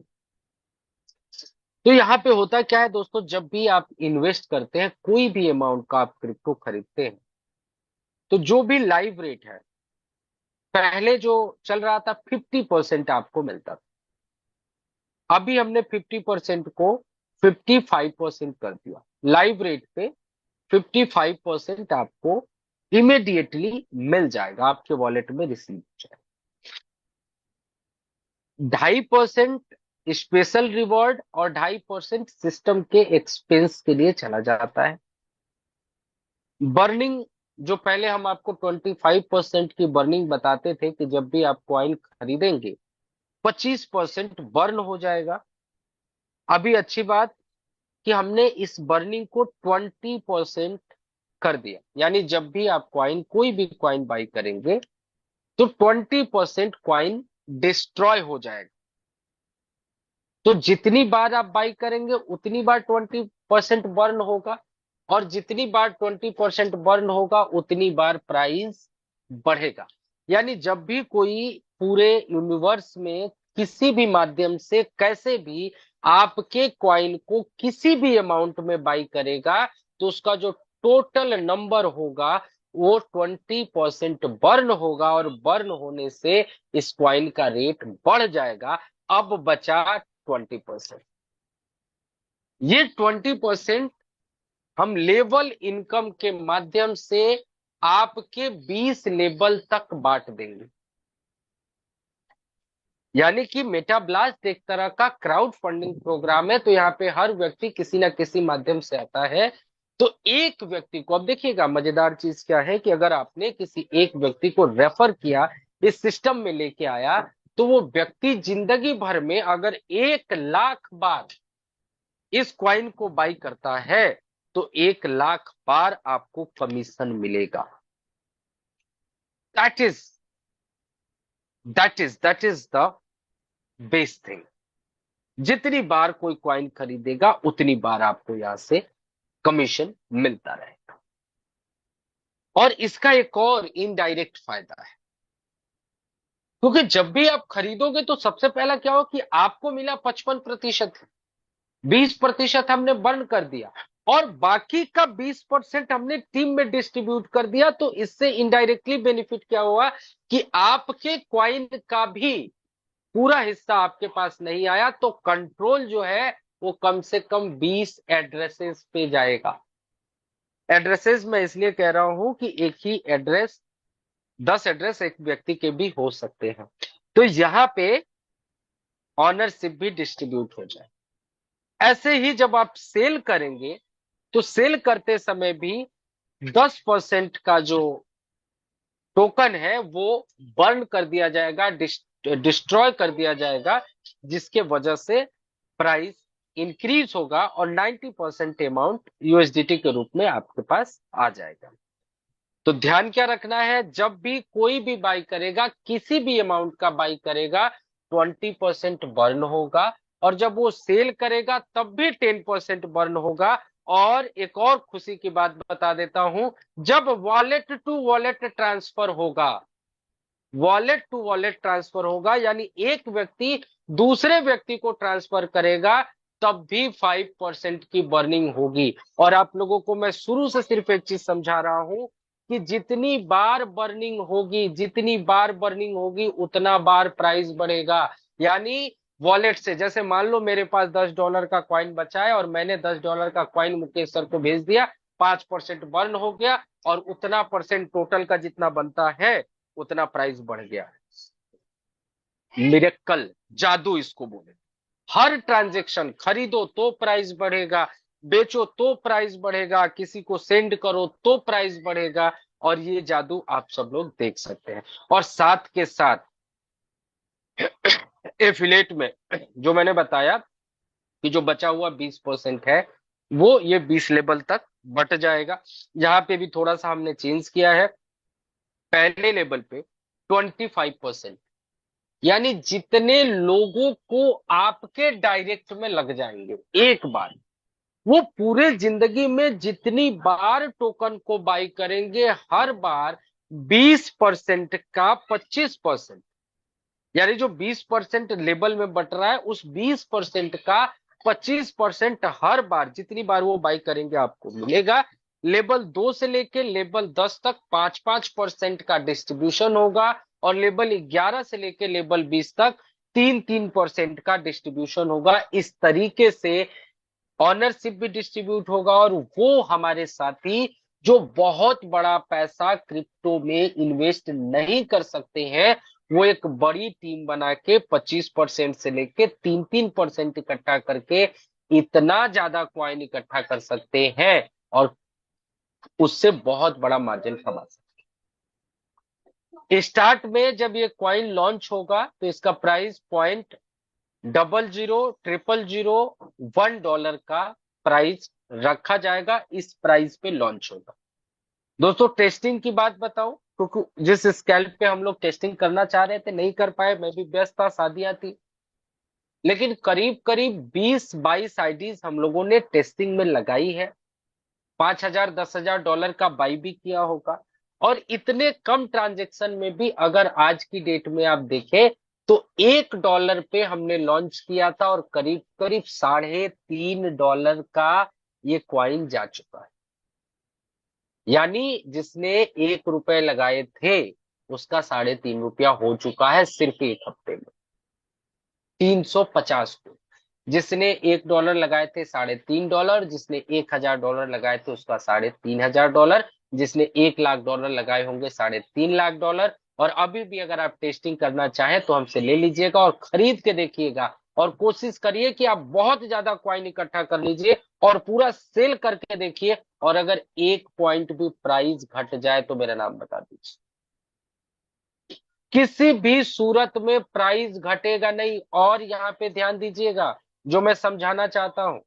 तो यहाँ पे होता क्या है दोस्तों, जब भी आप इन्वेस्ट करते हैं, कोई भी अमाउंट का आप क्रिप्टो खरीदते हैं, तो जो भी लाइव रेट है, पहले जो चल रहा था 50% आपको मिलता था, अभी हमने 50% को 55% कर दिया। लाइव रेट पे 55% आपको इमीडिएटली मिल जाएगा, आपके वॉलेट में रिसीव हो जाएगा। 2.5% स्पेशल रिवॉर्ड और 2.5% सिस्टम के एक्सपेंस के लिए चला जाता है। बर्निंग, जो पहले हम आपको 25% की बर्निंग बताते थे कि जब भी आप कॉइन खरीदेंगे 25% बर्न हो जाएगा। अभी अच्छी बात, कि हमने इस बर्निंग को 20% कर दिया। यानी जब भी आप कॉइन, कोई भी कॉइन बाई करेंगे तो 20% कॉइन डिस्ट्रॉय हो जाएगा। तो जितनी बार आप बाई करेंगे उतनी बार 20% बर्न होगा, और जितनी बार 20% बर्न होगा उतनी बार प्राइस बढ़ेगा। यानी जब भी कोई पूरे यूनिवर्स में किसी भी माध्यम से कैसे भी आपके कॉइन को किसी भी अमाउंट में बाई करेगा, तो उसका जो टोटल नंबर होगा वो 20% बर्न होगा, और बर्न होने से इस कॉइन का रेट बढ़ जाएगा। अब बचा 20%। ये 20% हम लेवल इनकम के माध्यम से आपके 20 लेवल तक बांट देंगे। यानी कि मेटाब्लास्ट एक तरह का क्राउड फंडिंग प्रोग्राम है। तो यहाँ पे हर व्यक्ति किसी ना किसी माध्यम से आता है। तो एक व्यक्ति को, अब देखिएगा मजेदार चीज क्या है कि अगर आपने किसी एक व्यक्ति को रेफर किया, इस सिस्टम में लेके आया, तो वो व्यक्ति जिंदगी भर में अगर 1 लाख बार इस क्वाइन को बाई करता है तो 1 लाख बार आपको कमीशन मिलेगा। That is that is the best thing. जितनी बार कोई क्वाइन खरीदेगा उतनी बार आपको यहां से कमीशन मिलता रहेगा। और इसका एक और इनडायरेक्ट फायदा है, क्योंकि जब भी आप खरीदोगे तो सबसे पहला क्या हो कि आपको मिला 55%, 20% हमने बर्न कर दिया, और बाकी का 20% हमने टीम में डिस्ट्रीब्यूट कर दिया। तो इससे इनडायरेक्टली बेनिफिट क्या हुआ कि आपके क्वाइन का भी पूरा हिस्सा आपके पास नहीं आया, तो कंट्रोल जो है वो कम से कम 20 एड्रेसेस पे जाएगा। एड्रेसेस मैं इसलिए कह रहा हूं कि एक ही एड्रेस, 10 एड्रेस एक व्यक्ति के भी हो सकते हैं, तो यहां पे ऑनरशिप भी डिस्ट्रीब्यूट हो जाए। ऐसे ही जब आप सेल करेंगे तो सेल करते समय भी 10% का जो टोकन है वो बर्न कर दिया जाएगा, डिस्ट्रॉय कर दिया जाएगा, जिसके वजह से प्राइस इंक्रीज होगा और 90% अमाउंट यूएसडीटी के रूप में आपके पास आ जाएगा। तो ध्यान क्या रखना है, जब भी कोई भी बाई करेगा, किसी भी अमाउंट का बाई करेगा, 20% बर्न होगा, और जब वो सेल करेगा तब भी 10% बर्न होगा। और एक और खुशी की बात बता देता हूं, जब वॉलेट टू वॉलेट ट्रांसफर होगा, वॉलेट टू वॉलेट ट्रांसफर होगा, यानी एक व्यक्ति दूसरे व्यक्ति को ट्रांसफर करेगा, तब भी 5% की बर्निंग होगी। और आप लोगों को मैं शुरू से सिर्फ एक चीज समझा रहा हूं कि जितनी बार बर्निंग होगी, जितनी बार बर्निंग होगी उतना बार प्राइस बढ़ेगा। यानी वॉलेट से, जैसे मान लो मेरे पास $10 का कॉइन बचा है और मैंने $10 का कॉइन मुकेश सर को भेज दिया, 5% बर्न हो गया, और उतना परसेंट टोटल का जितना बनता है उतना प्राइस बढ़ गया। मिरेकल, जादू इसको बोले। हर ट्रांजैक्शन, खरीदो तो प्राइस बढ़ेगा, बेचो तो प्राइस बढ़ेगा, किसी को सेंड करो तो प्राइस बढ़ेगा, और ये जादू आप सब लोग देख सकते हैं। और साथ के साथ एफिलेट में जो मैंने बताया कि जो बचा हुआ 20% है वो ये 20 लेवल तक बट जाएगा। यहाँ पे भी थोड़ा सा हमने चेंज किया है। पहले लेवल पे 25%, यानी जितने लोगों को आपके डायरेक्ट में लग जाएंगे एक बार, वो पूरे जिंदगी में जितनी बार टोकन को बाई करेंगे, हर बार 20% का 25%, यानी जो 20% लेवल में बट रहा है उस 20% का 25% हर बार जितनी बार वो बाई करेंगे आपको मिलेगा। लेवल 2 से लेके लेवल 10 तक 5-5% का डिस्ट्रीब्यूशन होगा, और लेवल 11 से लेके लेवल 20 तक 3-3% का डिस्ट्रीब्यूशन होगा। इस तरीके से ऑनरशिप भी डिस्ट्रीब्यूट होगा, और वो हमारे साथी जो बहुत बड़ा पैसा क्रिप्टो में इन्वेस्ट नहीं कर सकते हैं, वो एक बड़ी टीम बना के 25% से लेके 3-3% इकट्ठा करके इतना ज्यादा कॉइन इकट्ठा कर सकते हैं, और उससे बहुत बड़ा मार्जिन कमा सकते हैं। स्टार्ट में जब ये कॉइन लॉन्च होगा तो इसका प्राइस $0.000001 का प्राइस रखा जाएगा, इस प्राइस पे लॉन्च होगा। दोस्तों टेस्टिंग की बात बताऊं, क्योंकि जिस स्केल पे हम लोग टेस्टिंग करना चाह रहे थे नहीं कर पाए, मैं भी व्यस्त था, शादियां थी, लेकिन करीब करीब 20-22 आईडीज हम लोगों ने टेस्टिंग में लगाई है। 5,000 10,000 डॉलर का बाई भी किया होगा। और इतने कम ट्रांजेक्शन में भी अगर आज की डेट में आप देखें तो $1 पे हमने लॉन्च किया था और करीब करीब $3.5 का ये क्वाइन जा चुका है। यानी जिसने ₹1 लगाए थे उसका ₹3.5 हो चुका है सिर्फ एक हफ्ते में। 350 को, जिसने $1 लगाए थे $3.5, जिसने $1,000 लगाए थे उसका $3,500, जिसने $1,00,000 लगाए होंगे $3,50,000। और अभी भी अगर आप टेस्टिंग करना चाहें तो हमसे ले लीजिएगा और खरीद के देखिएगा, और कोशिश करिए कि आप बहुत ज्यादा कॉइन इकट्ठा कर लीजिए और पूरा सेल करके देखिए, और अगर 1 पॉइंट भी प्राइस घट जाए तो मेरा नाम बता दीजिए। किसी भी सूरत में प्राइस घटेगा नहीं। और यहां पे ध्यान दीजिएगा जो मैं समझाना चाहता हूं,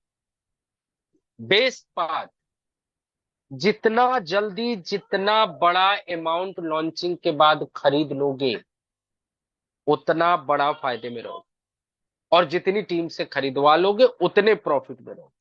बेस्ट बात, जितना जल्दी जितना बड़ा अमाउंट लॉन्चिंग के बाद खरीद लोगे उतना बड़ा फायदे में रहोगे, और जितनी टीम से खरीदवा लोगे उतने प्रॉफिट में रहोगे।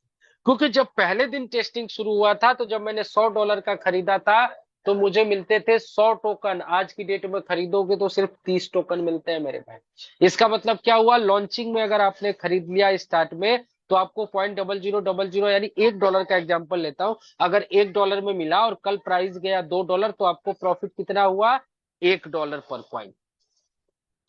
क्योंकि जब पहले दिन टेस्टिंग शुरू हुआ था तो जब मैंने $100 का खरीदा था तो मुझे मिलते थे 100 टोकन। आज की डेट में खरीदोगे तो सिर्फ 30 टोकन मिलते हैं मेरे भाई। इसका मतलब क्या हुआ, लॉन्चिंग में अगर आपने खरीद लिया स्टार्ट में तो आपको 0.0000 यानी $1 का एग्जांपल लेता हूं, अगर $1 में मिला और कल प्राइस गया $2 तो आपको प्रॉफिट कितना हुआ, $1 पर कॉइन।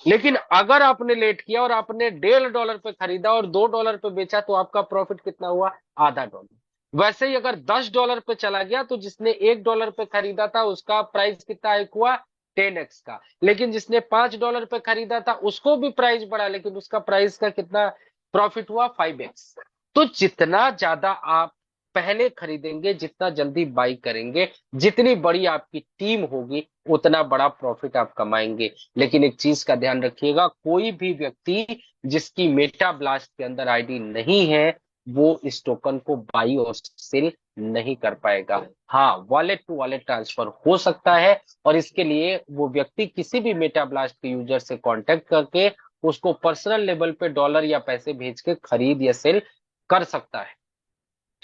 लेकिन अगर आपने लेट किया और आपने $1.5 पे खरीदा और $2 पे बेचा तो आपका प्रॉफिट कितना हुआ, $0.5। वैसे ही अगर $10 पे चला गया तो जिसने $1 पे खरीदा था उसका प्राइस कितना हाइक हुआ, 10x का। लेकिन जिसने $5 पे खरीदा था उसको भी प्राइस बढ़ा, लेकिन उसका प्राइस का कितना प्रॉफिट हुआ, 5x। तो जितना ज्यादा आप पहले खरीदेंगे, जितना जल्दी बाई करेंगे, जितनी बड़ी आपकी टीम होगी उतना बड़ा प्रॉफिट आप कमाएंगे। लेकिन एक चीज का ध्यान रखिएगा, कोई भी व्यक्ति जिसकी मेटा ब्लास्ट के अंदर आईडी नहीं है वो इस टोकन को बाई और सेल नहीं कर पाएगा। हाँ, वॉलेट टू वॉलेट ट्रांसफर हो सकता है, और इसके लिए वो व्यक्ति किसी भी मेटा ब्लास्ट के यूजर से कांटेक्ट करके उसको पर्सनल लेवल पे डॉलर या पैसे भेज के खरीद या सेल कर सकता है।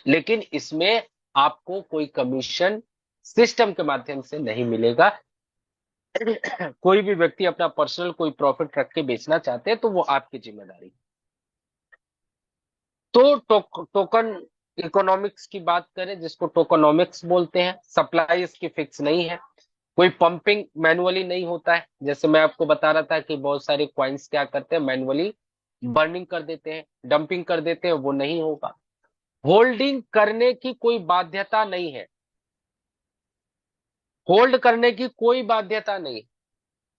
लेकिन इसमें आपको कोई कमीशन सिस्टम के माध्यम से नहीं मिलेगा। कोई भी व्यक्ति अपना पर्सनल कोई प्रॉफिट रख के बेचना चाहते हैं तो वो आपकी जिम्मेदारी। तो टोकन इकोनॉमिक्स की बात करें, जिसको टोकनॉमिक्स बोलते हैं, सप्लाई इसकी फिक्स नहीं है, कोई पंपिंग मैनुअली नहीं होता है। जैसे मैं आपको बता रहा था कि बहुत सारे क्वाइंस क्या करते हैं, मैनुअली बर्निंग कर देते हैं, डंपिंग कर देते हैं, वो नहीं होगा। होल्डिंग करने की कोई बाध्यता नहीं है, होल्ड करने की कोई बाध्यता नहीं।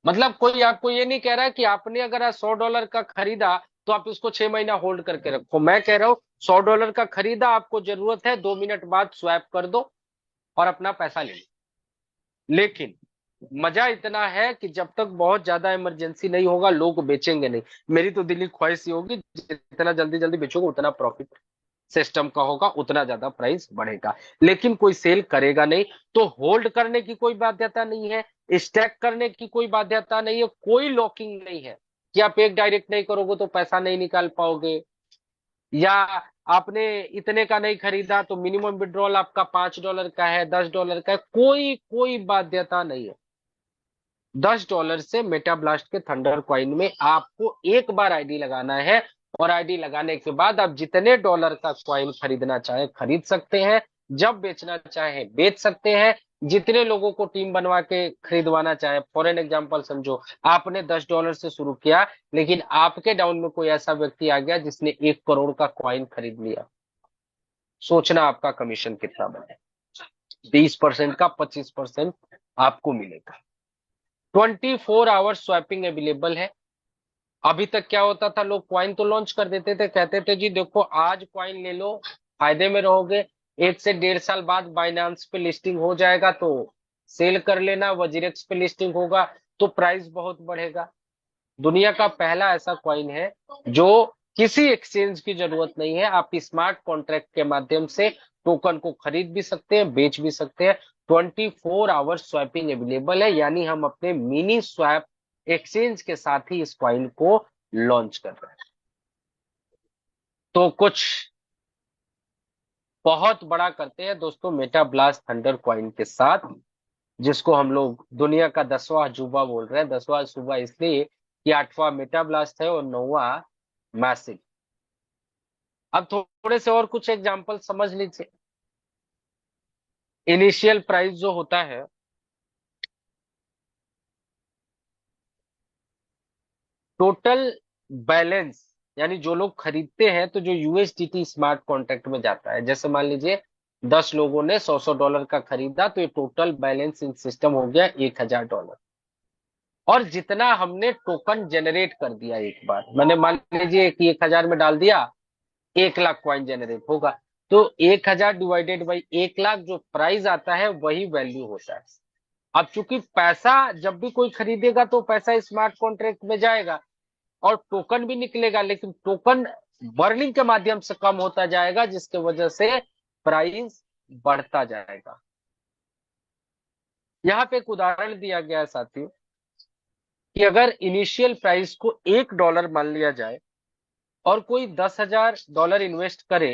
मतलब कोई आपको ये नहीं कह रहा है कि आपने अगर आज $100 का खरीदा तो आप इसको 6 महीना होल्ड करके रखो। मैं कह रहा हूं $100 का खरीदा, आपको जरूरत है, 2 मिनट बाद स्वैप कर दो और अपना पैसा ले लो। लेकिन मजा इतना है कि जब तक बहुत ज्यादा इमरजेंसी नहीं होगा लोग बेचेंगे नहीं। मेरी तो दिली ख्वाहिश ये होगी जितना जल्दी जल्दी बेचोगे उतना प्रॉफिट सिस्टम का होगा, उतना ज्यादा प्राइस बढ़ेगा। लेकिन कोई सेल करेगा नहीं। तो होल्ड करने की कोई बाध्यता नहीं है, स्टैक करने की कोई बाध्यता नहीं है, कोई लॉकिंग नहीं है कि आप एक डायरेक्ट नहीं करोगे तो पैसा नहीं निकाल पाओगे, या आपने इतने का नहीं खरीदा तो मिनिमम विड्रॉल आपका $5 का है, $10 का है, कोई कोई बाध्यता नहीं है। $10 से मेटा ब्लास्ट के थंडर कॉइन में आपको एक बार आईडी लगाना है, और आईडी लगाने के बाद आप जितने डॉलर का कॉइन खरीदना चाहे खरीद सकते हैं, जब बेचना चाहे बेच सकते हैं, जितने लोगों को टीम बनवा के खरीदवाना चाहे। फॉर एन एग्जाम्पल समझो आपने $10 से शुरू किया, लेकिन आपके डाउन में कोई ऐसा व्यक्ति आ गया जिसने 1 करोड़ का कॉइन खरीद लिया, सोचना आपका कमीशन कितना बने, 20% का 25% आपको मिलेगा। 24 आवर्स स्वैपिंग अवेलेबल है। अभी तक क्या होता था, लोग क्वाइन तो लॉन्च कर देते थे, कहते थे जी देखो आज क्वाइन ले लो फायदे में रहोगे, 1 से 1.5 साल बाद बाइनांस पे लिस्टिंग हो जाएगा तो सेल कर लेना, वजीरेक्स पे लिस्टिंग होगा तो प्राइस बहुत बढ़ेगा। दुनिया का पहला ऐसा क्वाइन है जो किसी एक्सचेंज की जरूरत नहीं है। आप स्मार्ट कॉन्ट्रैक्ट के माध्यम से टोकन को खरीद भी सकते हैं, बेच भी सकते हैं। 24 आवर स्वैपिंग अवेलेबल है, यानी हम अपने मिनी स्वैप एक्सचेंज के साथ ही इस कॉइन को लॉन्च कर रहे हैं। तो कुछ बहुत बड़ा करते हैं दोस्तों मेटा ब्लास्ट थंडर कॉइन के साथ, जिसको हम लोग दुनिया का 10वां अजूबा बोल रहे हैं। 10वां अजूबा इसलिए कि 8वां मेटा ब्लास्ट है और 9वां मैसिव। अब थोड़े से और कुछ एग्जांपल समझ लीजिए। इनिशियल प्राइस जो होता है, टोटल बैलेंस, यानी जो लोग खरीदते हैं तो जो यूएसडीटी स्मार्ट कॉन्ट्रैक्ट में जाता है, जैसे मान लीजिए 10 लोगों ने $100 का खरीदा, तो ये टोटल बैलेंस इन सिस्टम हो गया $1000। और जितना हमने टोकन जनरेट कर दिया, एक बार मैंने मान लीजिए कि 1000 में डाल दिया, 1 लाख कॉइन जनरेट होगा। तो 1000 डिवाइडेड बाई 1 लाख, जो प्राइस आता है वही वैल्यू होता है। अब चूंकि पैसा जब भी कोई खरीदेगा तो पैसा स्मार्ट कॉन्ट्रैक्ट में जाएगा और टोकन भी निकलेगा, लेकिन टोकन बर्निंग के माध्यम से कम होता जाएगा, जिसके वजह से प्राइस बढ़ता जाएगा। यहाँ पे एक उदाहरण दिया गया है साथियों, कि अगर इनिशियल प्राइस को $1 मान लिया जाए और कोई $10,000 इन्वेस्ट करे,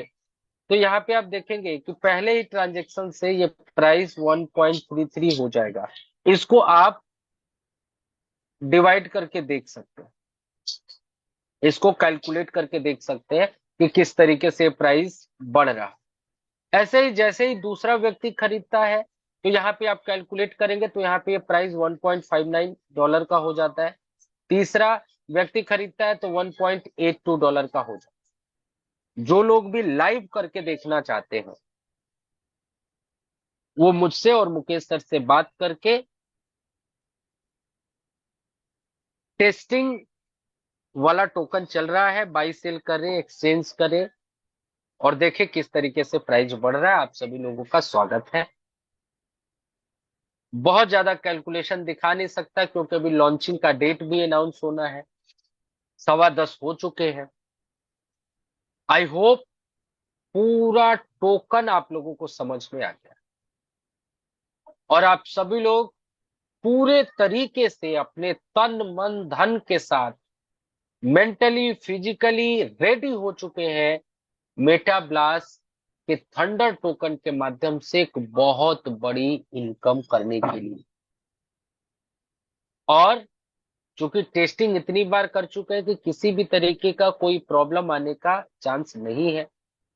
तो यहाँ पे आप देखेंगे कि पहले ही ट्रांजेक्शन से ये प्राइस 1.33 हो जाएगा। इसको आप डिवाइड करके देख सकते हैं, इसको कैलकुलेट करके देख सकते हैं कि किस तरीके से प्राइस बढ़ रहा है। ऐसे ही जैसे ही दूसरा व्यक्ति खरीदता है, तो यहाँ पे आप कैलकुलेट करेंगे तो यहाँ पे ये प्राइस $1.59 का हो जाता है। तीसरा व्यक्ति खरीदता है तो $1.82 का हो जाता है। जो लोग भी लाइव करके देखना चाहते हैं, वो मुझसे और मुकेश सर से बात करके टेस्टिंग वाला टोकन चल रहा है, बाई सेल करें, एक्सचेंज करें और देखें किस तरीके से प्राइस बढ़ रहा है। आप सभी लोगों का स्वागत है। बहुत ज्यादा कैलकुलेशन दिखा नहीं सकता, क्योंकि अभी लॉन्चिंग का डेट भी अनाउंस होना है, 10:15 हो चुके हैं। आई होप पूरा टोकन आप लोगों को समझ में आ गया और आप सभी लोग पूरे तरीके से अपने तन मन धन के साथ मेंटली फिजिकली रेडी हो चुके हैं मेटा ब्लास्ट के थंडर टोकन के माध्यम से एक बहुत बड़ी इनकम करने के लिए। और चूंकि टेस्टिंग इतनी बार कर चुके हैं कि किसी भी तरीके का कोई प्रॉब्लम आने का चांस नहीं है।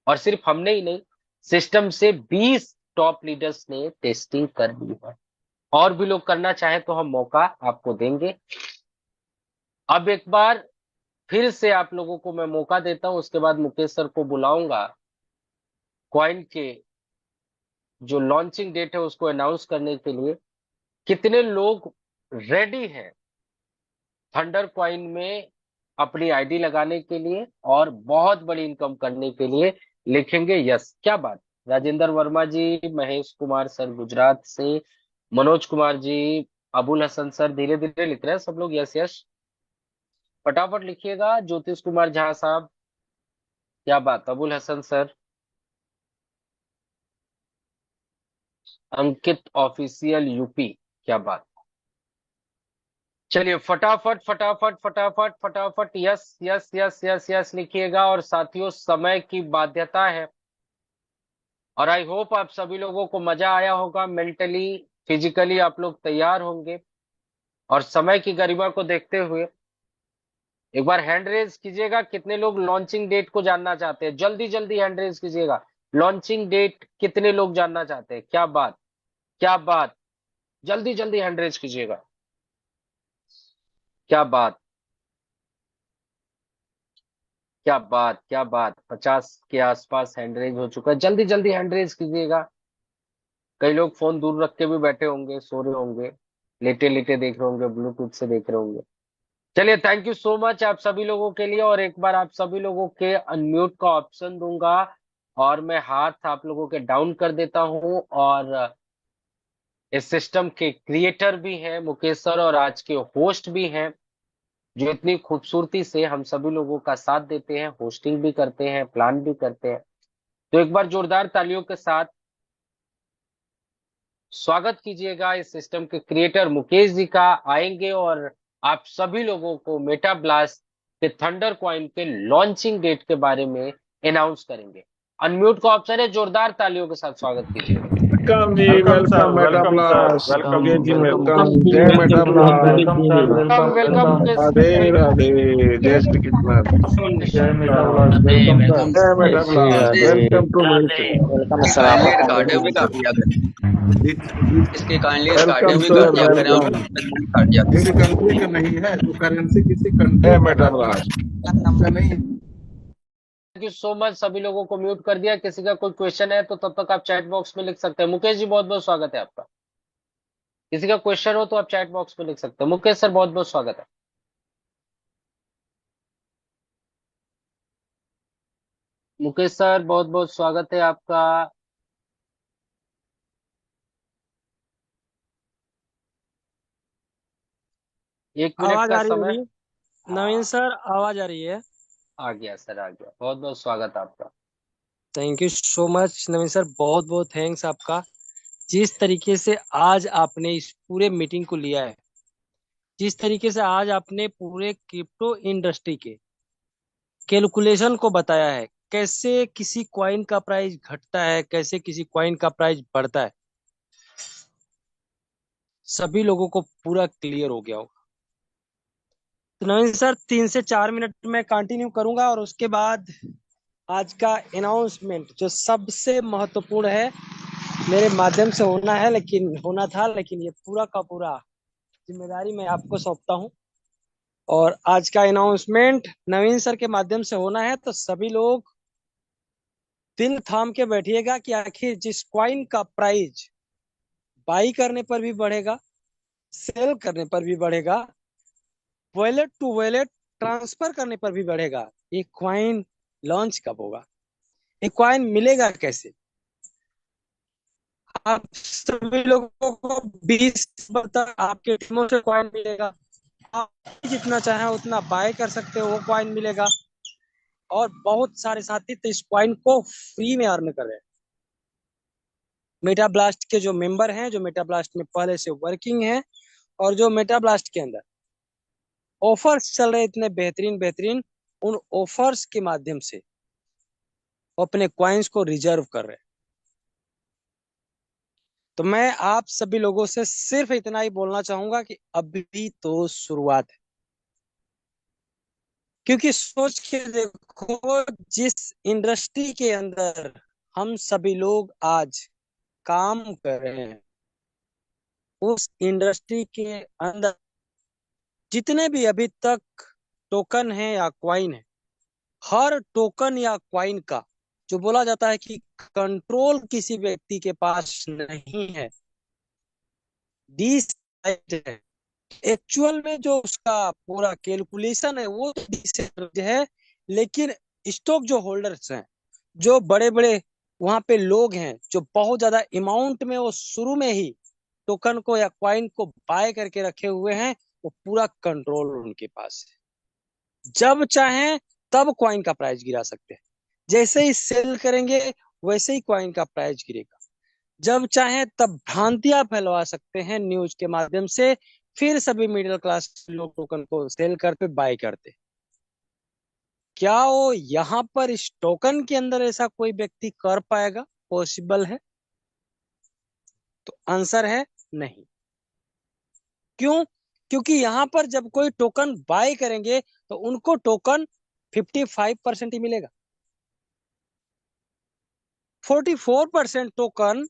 और सिर्फ हमने ही नहीं, सिस्टम से 20 टॉप लीडर्स ने टेस्टिंग कर ली है। और भी लोग करना चाहे तो हम मौका आपको देंगे। अब एक बार फिर से आप लोगों को मैं मौका देता हूं, उसके बाद मुकेश सर को बुलाऊंगा कॉइन के जो लॉन्चिंग डेट है उसको अनाउंस करने के लिए। कितने लोग रेडी हैं थंडर कॉइन में अपनी आईडी लगाने के लिए और बहुत बड़ी इनकम करने के लिए? लिखेंगे यस। क्या बात। राजेंद्र वर्मा जी, महेश कुमार सर गुजरात से, मनोज कुमार जी, अबुल हसन सर, धीरे धीरे लिख रहे हैं सब लोग। यस यस, फटाफट लिखिएगा। ज्योतिष कुमार झा साहब, क्या बात। अबुल हसन सर, अंकित ऑफिशियल यूपी, क्या बात। चलिए फटाफट फटाफट फटाफट फटाफट yes yes yes yes yes लिखिएगा। और साथियों, समय की बाध्यता है और आई होप आप सभी लोगों को मजा आया होगा। मेंटली फिजिकली आप लोग तैयार होंगे और समय की गरिमा को देखते हुए एक बार हैंड रेज कीजिएगा। कितने लोग लॉन्चिंग डेट को जानना चाहते हैं? जल्दी जल्दी हैंड रेज कीजिएगा। लॉन्चिंग डेट कितने लोग जानना चाहते हैं? क्या बात, क्या बात। जल्दी जल्दी हैंड रेज कीजिएगा। क्या बात, क्या बात, क्या बात। 50 के आसपास हैंड रेज हो चुका है। जल्दी जल्दी हैंड रेज कीजिएगा। कई लोग फोन दूर रख के भी बैठे होंगे, सो रहे होंगे, लेटे लेटे देख रहे होंगे, ब्लूटूथ से देख रहे होंगे। चलिए, थैंक यू सो मच आप सभी लोगों के लिए। और एक बार आप सभी लोगों के अनम्यूट का ऑप्शन दूंगा और मैं हाथ आप लोगों के डाउन कर देता हूं। और इस सिस्टम के क्रिएटर भी हैं मुकेश सर और आज के होस्ट भी हैं जो इतनी खूबसूरती से हम सभी लोगों का साथ देते हैं, होस्टिंग भी करते हैं, प्लान भी करते हैं। तो एक बार जोरदार तालियों के साथ स्वागत कीजिएगा इस सिस्टम के क्रिएटर मुकेश जी का। आएंगे और आप सभी लोगों को मेटा ब्लास्ट के थंडर कॉइन के लॉन्चिंग डेट के बारे में अनाउंस करेंगे। अनम्यूट का ऑप्शन है, जोरदार तालियों के साथ स्वागत कीजिएगा। वेलकम जी, welcome sir, welcome Meta welcome sir, Blast, welcome Mukesh ji welcome welcome, Mukesh ji, जय Meta Blast. Welcome sir, welcome welcome welcome welcome. Mukesh Radhe Radhe, जय श्री कृष्ण। जय मेटा ब्लास्ट, वेलकम सर। जय Meta Blast, Radhe welcome to my welcome sir, kindly आपका recording भी कर दिया करें। इसकी काइंडली वेलकम रिकॉर्डिंग भी कर सर, दिया करें और वेलकम। कर दिया करें। किसी कंट्री का नहीं है तो करेंसी किसी कंट्री जय का मेटा है, ब्लास्ट। का नहीं है। Thank you so much. सभी लोगों को म्यूट कर दिया। किसी का कोई क्वेश्चन है तो तब तक आप चैट बॉक्स में लिख सकते हैं। मुकेश जी बहुत बहुत स्वागत है आपका। किसी का क्वेश्चन हो तो आप चैट बॉक्स में लिख सकते हैं। मुकेश सर बहुत बहुत स्वागत है। मुकेश सर बहुत बहुत स्वागत है आपका। एक मिनट आवाज का आ रही है समय। अभी? नवीन सर, आवाज आ रही है? आ गया सर, आ गया। बहुत बहुत स्वागत है आपका। Thank you so much Naveen sir, बहुत बहुत थैंक्स आपका। जिस तरीके से आज आपने इस पूरे मीटिंग को लिया है, जिस तरीके से आज आपने पूरे क्रिप्टो इंडस्ट्री के कैलकुलेशन को बताया है, कैसे किसी कॉइन का प्राइस घटता है, कैसे किसी कॉइन का प्राइस बढ़ता है, सभी लोगों को पूरा क्लियर हो गया होगा। तो नवीन सर, 3 से 4 मिनट में कंटिन्यू करूंगा और उसके बाद आज का अनाउंसमेंट जो सबसे महत्वपूर्ण है, मेरे माध्यम से होना है, लेकिन होना था, लेकिन ये पूरा का पूरा जिम्मेदारी मैं आपको सौंपता हूँ। और आज का अनाउंसमेंट नवीन सर के माध्यम से होना है, तो सभी लोग दिल थाम के बैठिएगा कि आखिर जिस क्वाइन का प्राइस बाई करने पर भी बढ़ेगा, सेल करने पर भी बढ़ेगा, वॉलेट टू वॉलेट ट्रांसफर करने पर भी बढ़ेगा, ये क्वाइन लॉन्च कब होगा, ये क्वाइन मिलेगा कैसे। आप सभी लोगों को 20 तक आपके टीमों से कॉइन मिलेगा। आप जितना चाहे उतना बाय कर सकते हो, वो कॉइन मिलेगा। और बहुत सारे साथी तो इस कॉइन को फ्री में अर्न कर रहे हैं। मेटा ब्लास्ट के जो मेंबर हैं, जो मेटा ब्लास्ट में पहले से वर्किंग है, और जो मेटा ब्लास्ट के अंदर ऑफर्स चल रहे इतने बेहतरीन बेहतरीन, उन ऑफर्स के माध्यम से वो अपने कॉइन्स को रिजर्व कर रहे हैं। तो मैं आप सभी लोगों से सिर्फ इतना ही बोलना चाहूंगा कि अभी तो शुरुआत है। क्योंकि सोच के देखो, जिस इंडस्ट्री के अंदर हम सभी लोग आज काम कर रहे हैं, उस इंडस्ट्री के अंदर जितने भी अभी तक टोकन है या क्वाइन है, हर टोकन या क्वाइन का जो बोला जाता है कि कंट्रोल किसी व्यक्ति के पास नहीं है, डिसाइड है। एक्चुअल में जो उसका पूरा कैलकुलेशन है वो तो डिसाइड है, लेकिन स्टॉक जो होल्डर्स हैं, जो बड़े बड़े वहां पे लोग हैं, जो बहुत ज्यादा अमाउंट में वो शुरू में ही टोकन को या क्वाइन को बाय करके रखे हुए हैं, वो पूरा कंट्रोल उनके पास है। जब चाहें तब क्वाइन का प्राइस गिरा सकते हैं, जैसे ही सेल करेंगे वैसे ही क्वाइन का प्राइस गिरेगा। जब चाहें तब भ्रांतियां फैलवा सकते हैं न्यूज के माध्यम से, फिर सभी मिडिल क्लास लोग टोकन को सेल करते बाय करते। क्या वो यहाँ पर इस टोकन के अंदर ऐसा कोई व्यक्ति कर पाएगा? पॉसिबल है? तो आंसर है नहीं। क्यों? क्योंकि यहाँ पर जब कोई टोकन बाय करेंगे तो उनको टोकन 55% ही मिलेगा। 44% टोकन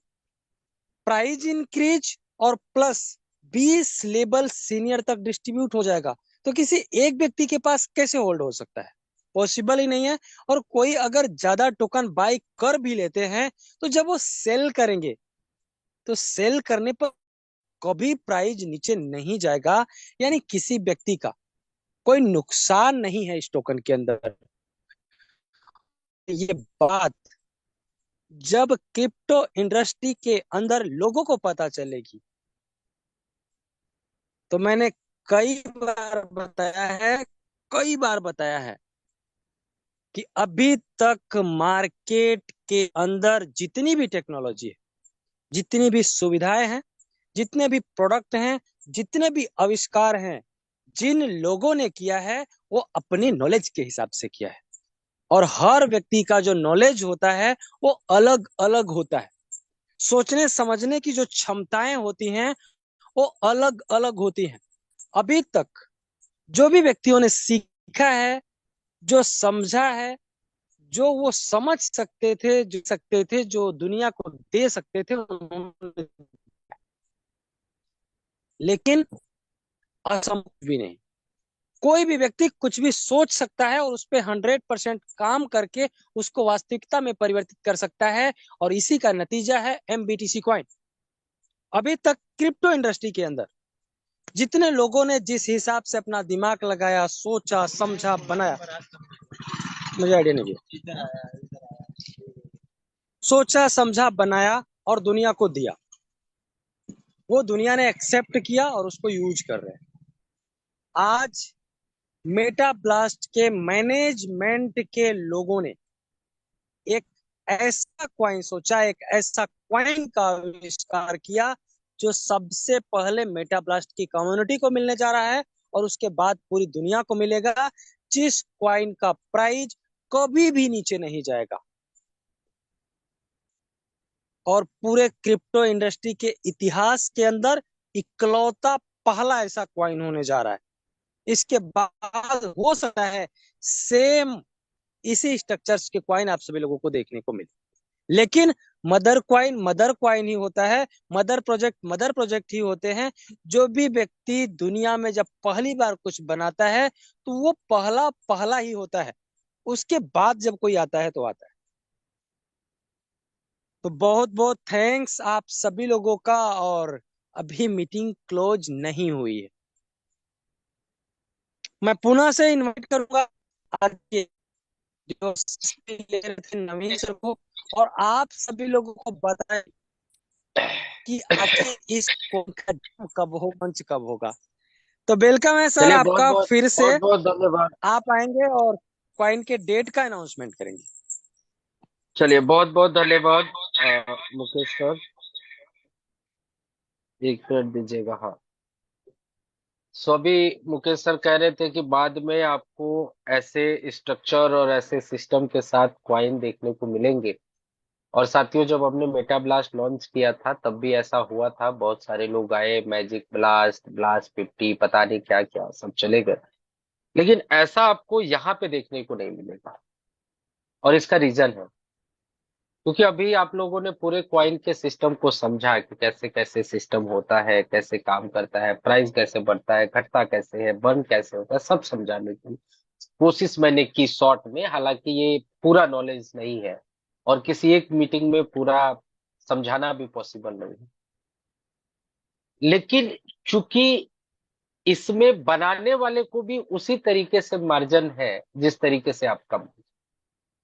प्राइस इंक्रीज और प्लस 20 लेवल सीनियर तक डिस्ट्रीब्यूट हो जाएगा। तो किसी एक व्यक्ति के पास कैसे होल्ड हो सकता है? पॉसिबल ही नहीं है। और कोई अगर ज्यादा टोकन बाय कर भी लेते हैं, तो जब वो सेल करेंगे तो सेल करने पर कभी प्राइस नीचे नहीं जाएगा, यानी किसी व्यक्ति का कोई नुकसान नहीं है इस टोकन के अंदर। ये बात जब क्रिप्टो इंडस्ट्री के अंदर लोगों को पता चलेगी, तो मैंने कई बार बताया है कि अभी तक मार्केट के अंदर जितनी भी टेक्नोलॉजी है, जितनी भी सुविधाएं हैं, जितने भी प्रोडक्ट हैं, जितने भी आविष्कार हैं, जिन लोगों ने किया है वो अपनी नॉलेज के हिसाब से किया है। और हर व्यक्ति का जो नॉलेज होता है वो अलग अलग होता है। सोचने समझने की जो क्षमताएं होती हैं वो अलग अलग होती हैं। अभी तक जो भी व्यक्तियों ने सीखा है, जो समझा है, जो वो समझ सकते थे, जो दुनिया को दे सकते थे, उन्होंने, लेकिन असंभव भी नहीं। कोई भी व्यक्ति कुछ भी सोच सकता है और उस पर 100% काम करके उसको वास्तविकता में परिवर्तित कर सकता है। और इसी का नतीजा है एमबीटीसी कॉइन। अभी तक क्रिप्टो इंडस्ट्री के अंदर जितने लोगों ने जिस हिसाब से अपना दिमाग लगाया, सोचा, समझा, बनाया, मुझे आइडिया नहीं है, सोचा, समझा, बनाया और दुनिया को दिया, वो दुनिया ने एक्सेप्ट किया और उसको यूज कर रहे हैं। आज मेटा ब्लास्ट के मैनेजमेंट के लोगों ने एक ऐसा क्वाइन सोचा, एक ऐसा क्वाइन का आविष्कार किया जो सबसे पहले मेटा ब्लास्ट की कम्युनिटी को मिलने जा रहा है और उसके बाद पूरी दुनिया को मिलेगा, जिस क्वाइन का प्राइस कभी भी नीचे नहीं जाएगा। और पूरे क्रिप्टो इंडस्ट्री के इतिहास के अंदर इकलौता पहला ऐसा क्वाइन होने जा रहा है। इसके बाद हो सकता है सेम इसी स्ट्रक्चर्स के क्वाइन आप सभी लोगों को देखने को मिले, लेकिन मदर क्वाइन ही होता है, मदर प्रोजेक्ट ही होते हैं। जो भी व्यक्ति दुनिया में जब पहली बार कुछ बनाता है तो वो पहला पहला ही होता है, उसके बाद जब कोई आता है तो आता है। तो बहुत बहुत थैंक्स आप सभी लोगों का। और अभी मीटिंग क्लोज नहीं हुई है, मैं पुनः से इनवाइट करूंगा आज के जो ले रहे थे नवीन सर को, और आप सभी लोगों को बताएं कि आखिर इस कोड का जन्म कब हो, मंच कब होगा। तो वेलकम है सर चलिए, बहुत आपका बहुत फिर से। बहुत बहुत धन्यवाद। आप आएंगे और क्वाइन के डेट का अनाउंसमेंट करेंगे। चलिए, बहुत बहुत धन्यवाद मुकेश सर। एक मिनट दीजिएगा। हाँ, सो अभी मुकेश सर कह रहे थे कि बाद में आपको ऐसे स्ट्रक्चर और ऐसे सिस्टम के साथ क्वाइन देखने को मिलेंगे। और साथियों, जब हमने मेटा ब्लास्ट लॉन्च किया था तब भी ऐसा हुआ था, बहुत सारे लोग आए, मैजिक ब्लास्ट, ब्लास्ट 50, पता नहीं क्या क्या सब चले गए। लेकिन ऐसा आपको यहाँ पे देखने को नहीं मिलेगा। और इसका रीजन है क्योंकि अभी आप लोगों ने पूरे क्वाइन के सिस्टम को समझा कि कैसे कैसे सिस्टम होता है, कैसे काम करता है, प्राइस कैसे बढ़ता है, घटता कैसे है, बर्न कैसे होता है, सब समझाने की कोशिश मैंने की शॉर्ट में। हालांकि ये पूरा नॉलेज नहीं है और किसी एक मीटिंग में पूरा समझाना भी पॉसिबल नहीं है। लेकिन चूंकि इसमें बनाने वाले को भी उसी तरीके से मार्जिन है जिस तरीके से आप कम,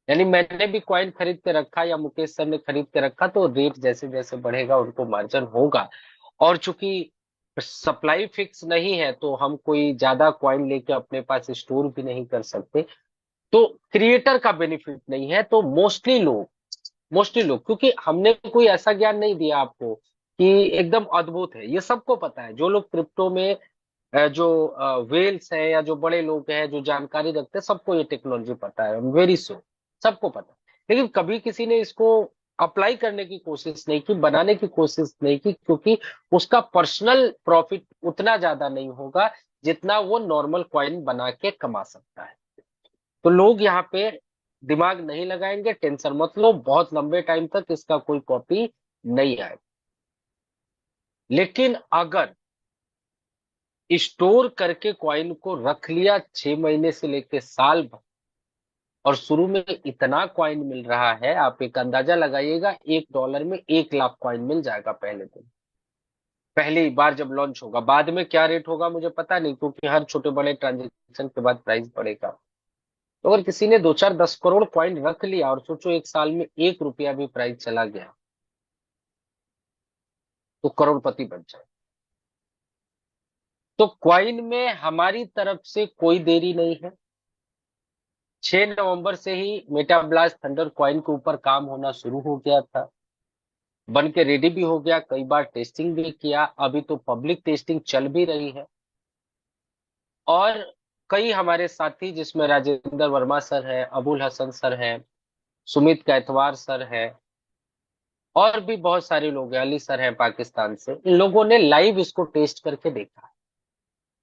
यानी मैंने भी कॉइन खरीद के रखा या मुकेश सर ने खरीद के रखा, तो रेट जैसे जैसे बढ़ेगा उनको मार्जिन होगा। और चूंकि सप्लाई फिक्स नहीं है तो हम कोई ज्यादा कॉइन लेके अपने पास स्टोर भी नहीं कर सकते, तो क्रिएटर का बेनिफिट नहीं है। तो मोस्टली लोग क्योंकि हमने कोई ऐसा ज्ञान नहीं दिया आपको कि एकदम अद्भुत है, ये सबको पता है। जो लोग क्रिप्टो में जो वेल्स हैं या जो बड़े लोग हैं जो जानकारी रखते हैं, सबको ये टेक्नोलॉजी पता है, वेरी सो सबको पता है। लेकिन कभी किसी ने इसको अप्लाई करने की कोशिश नहीं की, बनाने की कोशिश नहीं की, क्योंकि उसका पर्सनल प्रॉफिट उतना ज्यादा नहीं होगा जितना वो नॉर्मल कॉइन बना के कमा सकता है। तो लोग यहाँ पे दिमाग नहीं लगाएंगे, टेंशन मत लो, बहुत लंबे टाइम तक इसका कोई कॉपी नहीं आएगा। लेकिन अगर स्टोर करके कॉइन को रख लिया 6 महीने से लेके साल भर, और शुरू में इतना कॉइन मिल रहा है, आप एक अंदाजा लगाइएगा, $1 में 1 लाख कॉइन मिल जाएगा पहले दिन, पहली बार जब लॉन्च होगा। बाद में क्या रेट होगा मुझे पता नहीं, क्योंकि हर छोटे बड़े ट्रांजेक्शन के बाद प्राइस बढ़ेगा। तो अगर किसी ने 2 4 10 करोड़ कॉइन रख लिया और सोचो 1 साल में 1 रुपया भी प्राइस चला गया, तो करोड़पति बन जाए। तो क्वाइन में हमारी तरफ से कोई देरी नहीं है। 6 नवंबर से ही मेटाब्लास्ट थंडर क्वाइन के ऊपर काम होना शुरू हो गया था, बन के रेडी भी हो गया, कई बार टेस्टिंग भी किया, अभी तो पब्लिक टेस्टिंग चल भी रही है। और कई हमारे साथी जिसमें राजेंद्र वर्मा सर है, अबुल हसन सर है, सुमित कैथवार सर है, और भी बहुत सारे लोग हैं, अली सर हैं पाकिस्तान से, इन लोगों ने लाइव इसको टेस्ट करके देखा।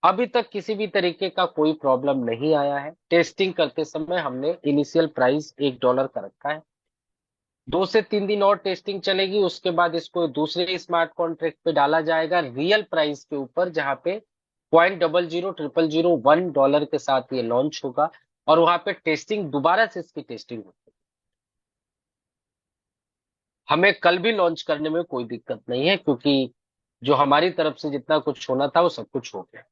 अभी तक किसी भी तरीके का कोई प्रॉब्लम नहीं आया है। टेस्टिंग करते समय हमने इनिशियल प्राइस $1 का रखा है। 2 से 3 दिन और टेस्टिंग चलेगी, उसके बाद इसको दूसरे स्मार्ट कॉन्ट्रैक्ट पे डाला जाएगा रियल प्राइस के ऊपर, जहां पे 0.000001 के साथ ये लॉन्च होगा, और वहां पे टेस्टिंग दोबारा से इसकी टेस्टिंग होगी। हमें कल भी लॉन्च करने में कोई दिक्कत नहीं है, क्योंकि जो हमारी तरफ से जितना कुछ होना था वो सब कुछ हो गया।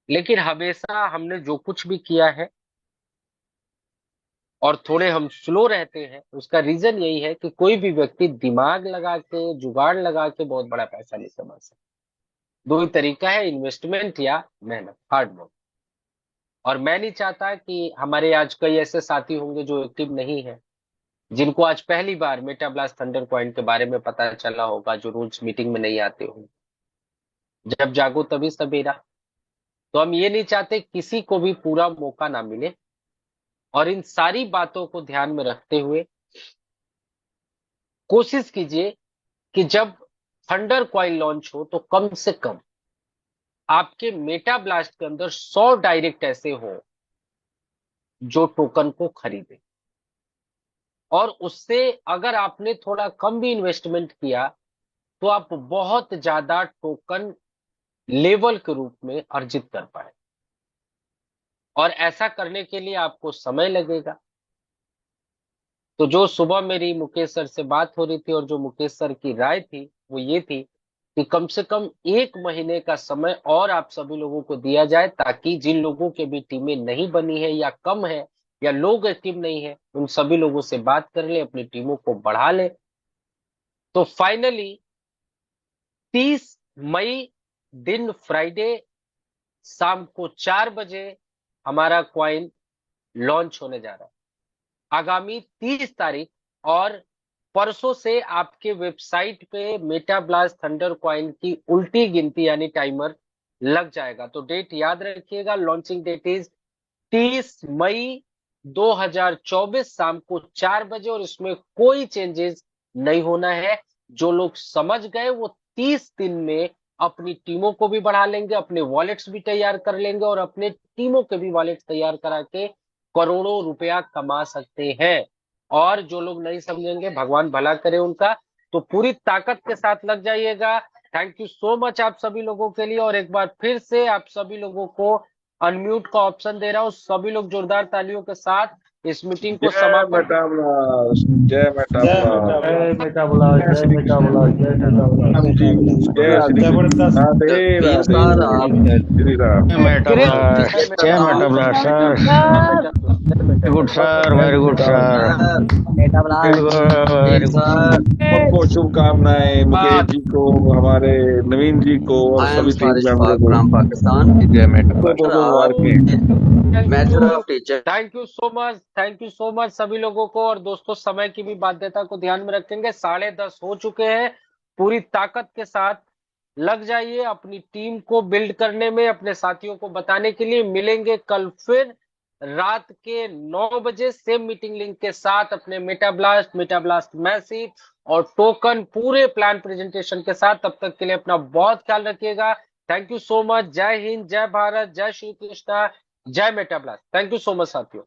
लेकिन हमेशा हमने जो कुछ भी किया है और थोड़े हम स्लो रहते हैं, उसका रीजन यही है कि कोई भी व्यक्ति दिमाग लगा के, जुगाड़ लगा के बहुत बड़ा पैसा नहीं कमा सकता। दो ही तरीका है, इन्वेस्टमेंट या मेहनत, हार्ड वर्क। और मैं नहीं चाहता कि हमारे आज कई ऐसे साथी होंगे जो एक्टिव नहीं है, जिनको आज पहली बार मेटाब्लास्ट थंडर कॉइन के बारे में पता चला होगा, जो रोज मीटिंग में नहीं आते होंगे। जब जागो तभी सवेरा। तो हम ये नहीं चाहते किसी को भी पूरा मौका ना मिले, और इन सारी बातों को ध्यान में रखते हुए कोशिश कीजिए कि जब थंडर कॉइन लॉन्च हो तो कम से कम आपके मेटा ब्लास्ट के अंदर 100 डायरेक्ट ऐसे हो जो टोकन को खरीदे। और उससे अगर आपने थोड़ा कम भी इन्वेस्टमेंट किया तो आप बहुत ज्यादा टोकन लेवल के रूप में अर्जित कर पाए। और ऐसा करने के लिए आपको समय लगेगा। तो जो सुबह मेरी मुकेश सर से बात हो रही थी और जो मुकेश सर की राय थी वो ये थी कि कम से कम 1 महीने का समय और आप सभी लोगों को दिया जाए, ताकि जिन लोगों के भी टीमें नहीं बनी है या कम है या लोग एक्टिव नहीं है, उन सभी लोगों से बात कर ले, अपनी टीमों को बढ़ा ले। तो फाइनली 30 मई दिन फ्राइडे शाम को 4 बजे हमारा क्वाइन लॉन्च होने जा रहा है। आगामी 30 तारीख और परसों से आपके वेबसाइट पे मेटाब्लास्ट थंडर कॉइन की उल्टी गिनती यानी टाइमर लग जाएगा। तो डेट याद रखिएगा, लॉन्चिंग डेट इज 30 मई 2024 शाम को 4 बजे, और इसमें कोई चेंजेस नहीं होना है। जो लोग समझ गए वो 30 दिन में अपनी टीमों को भी बढ़ा लेंगे, अपने वॉलेट्स भी तैयार कर लेंगे, और अपने टीमों के भी वॉलेट तैयार करा के करोड़ों रुपया कमा सकते हैं। और जो लोग नहीं समझेंगे, भगवान भला करे उनका। तो पूरी ताकत के साथ लग जाइएगा। थैंक यू सो मच आप सभी लोगों के लिए। और एक बार फिर से आप सभी लोगों को अनम्यूट का ऑप्शन दे रहा हूँ। सभी लोग जोरदार तालियों के साथ इस मीटिंग को जय समापन। मेटाब्लास्ट, जय मेटाब्लास्ट, जय मेटाब्लास्ट, जय जय श्री मेटाब्लास्ट, जय कृष्ण, राम जी, जय श्री कृष्ण, राधे वीर राधे, सर आप श्री राम। जय Metablast sir, good sir, very good sir, Veer sir सबको शुभकामनाएं, मुकेश जी को, हमारे नवीन जी को और आई एम सभी टीम सारिश मेंबरों को फ्रॉम पाकिस्तान। जय मेटाब्लास्ट, बहुत मुबारकें। Method of teacher. Thank you so much, thank you so much सभी लोगों को। और दोस्तों, समय की भी बाध्यता को ध्यान में रखेंगे। 10:30 हो चुके हैं। पूरी ताकत के साथ लग जाइए अपनी टीम को बिल्ड करने में, अपने साथियों को बताने के लिए। मिलेंगे कल फिर रात के 9 बजे सेम मीटिंग लिंक के साथ, अपने मेटाब्लास्ट मैसिव और टोकन पूरे प्लान प्रेजेंटेशन के साथ। तब तक के लिए अपना बहुत ख्याल रखिएगा। Thank you so much. जय हिंद, जय भारत, जय श्री कृष्णा, जय मेटाब्लास्ट। थैंक यू सो मच साथियों।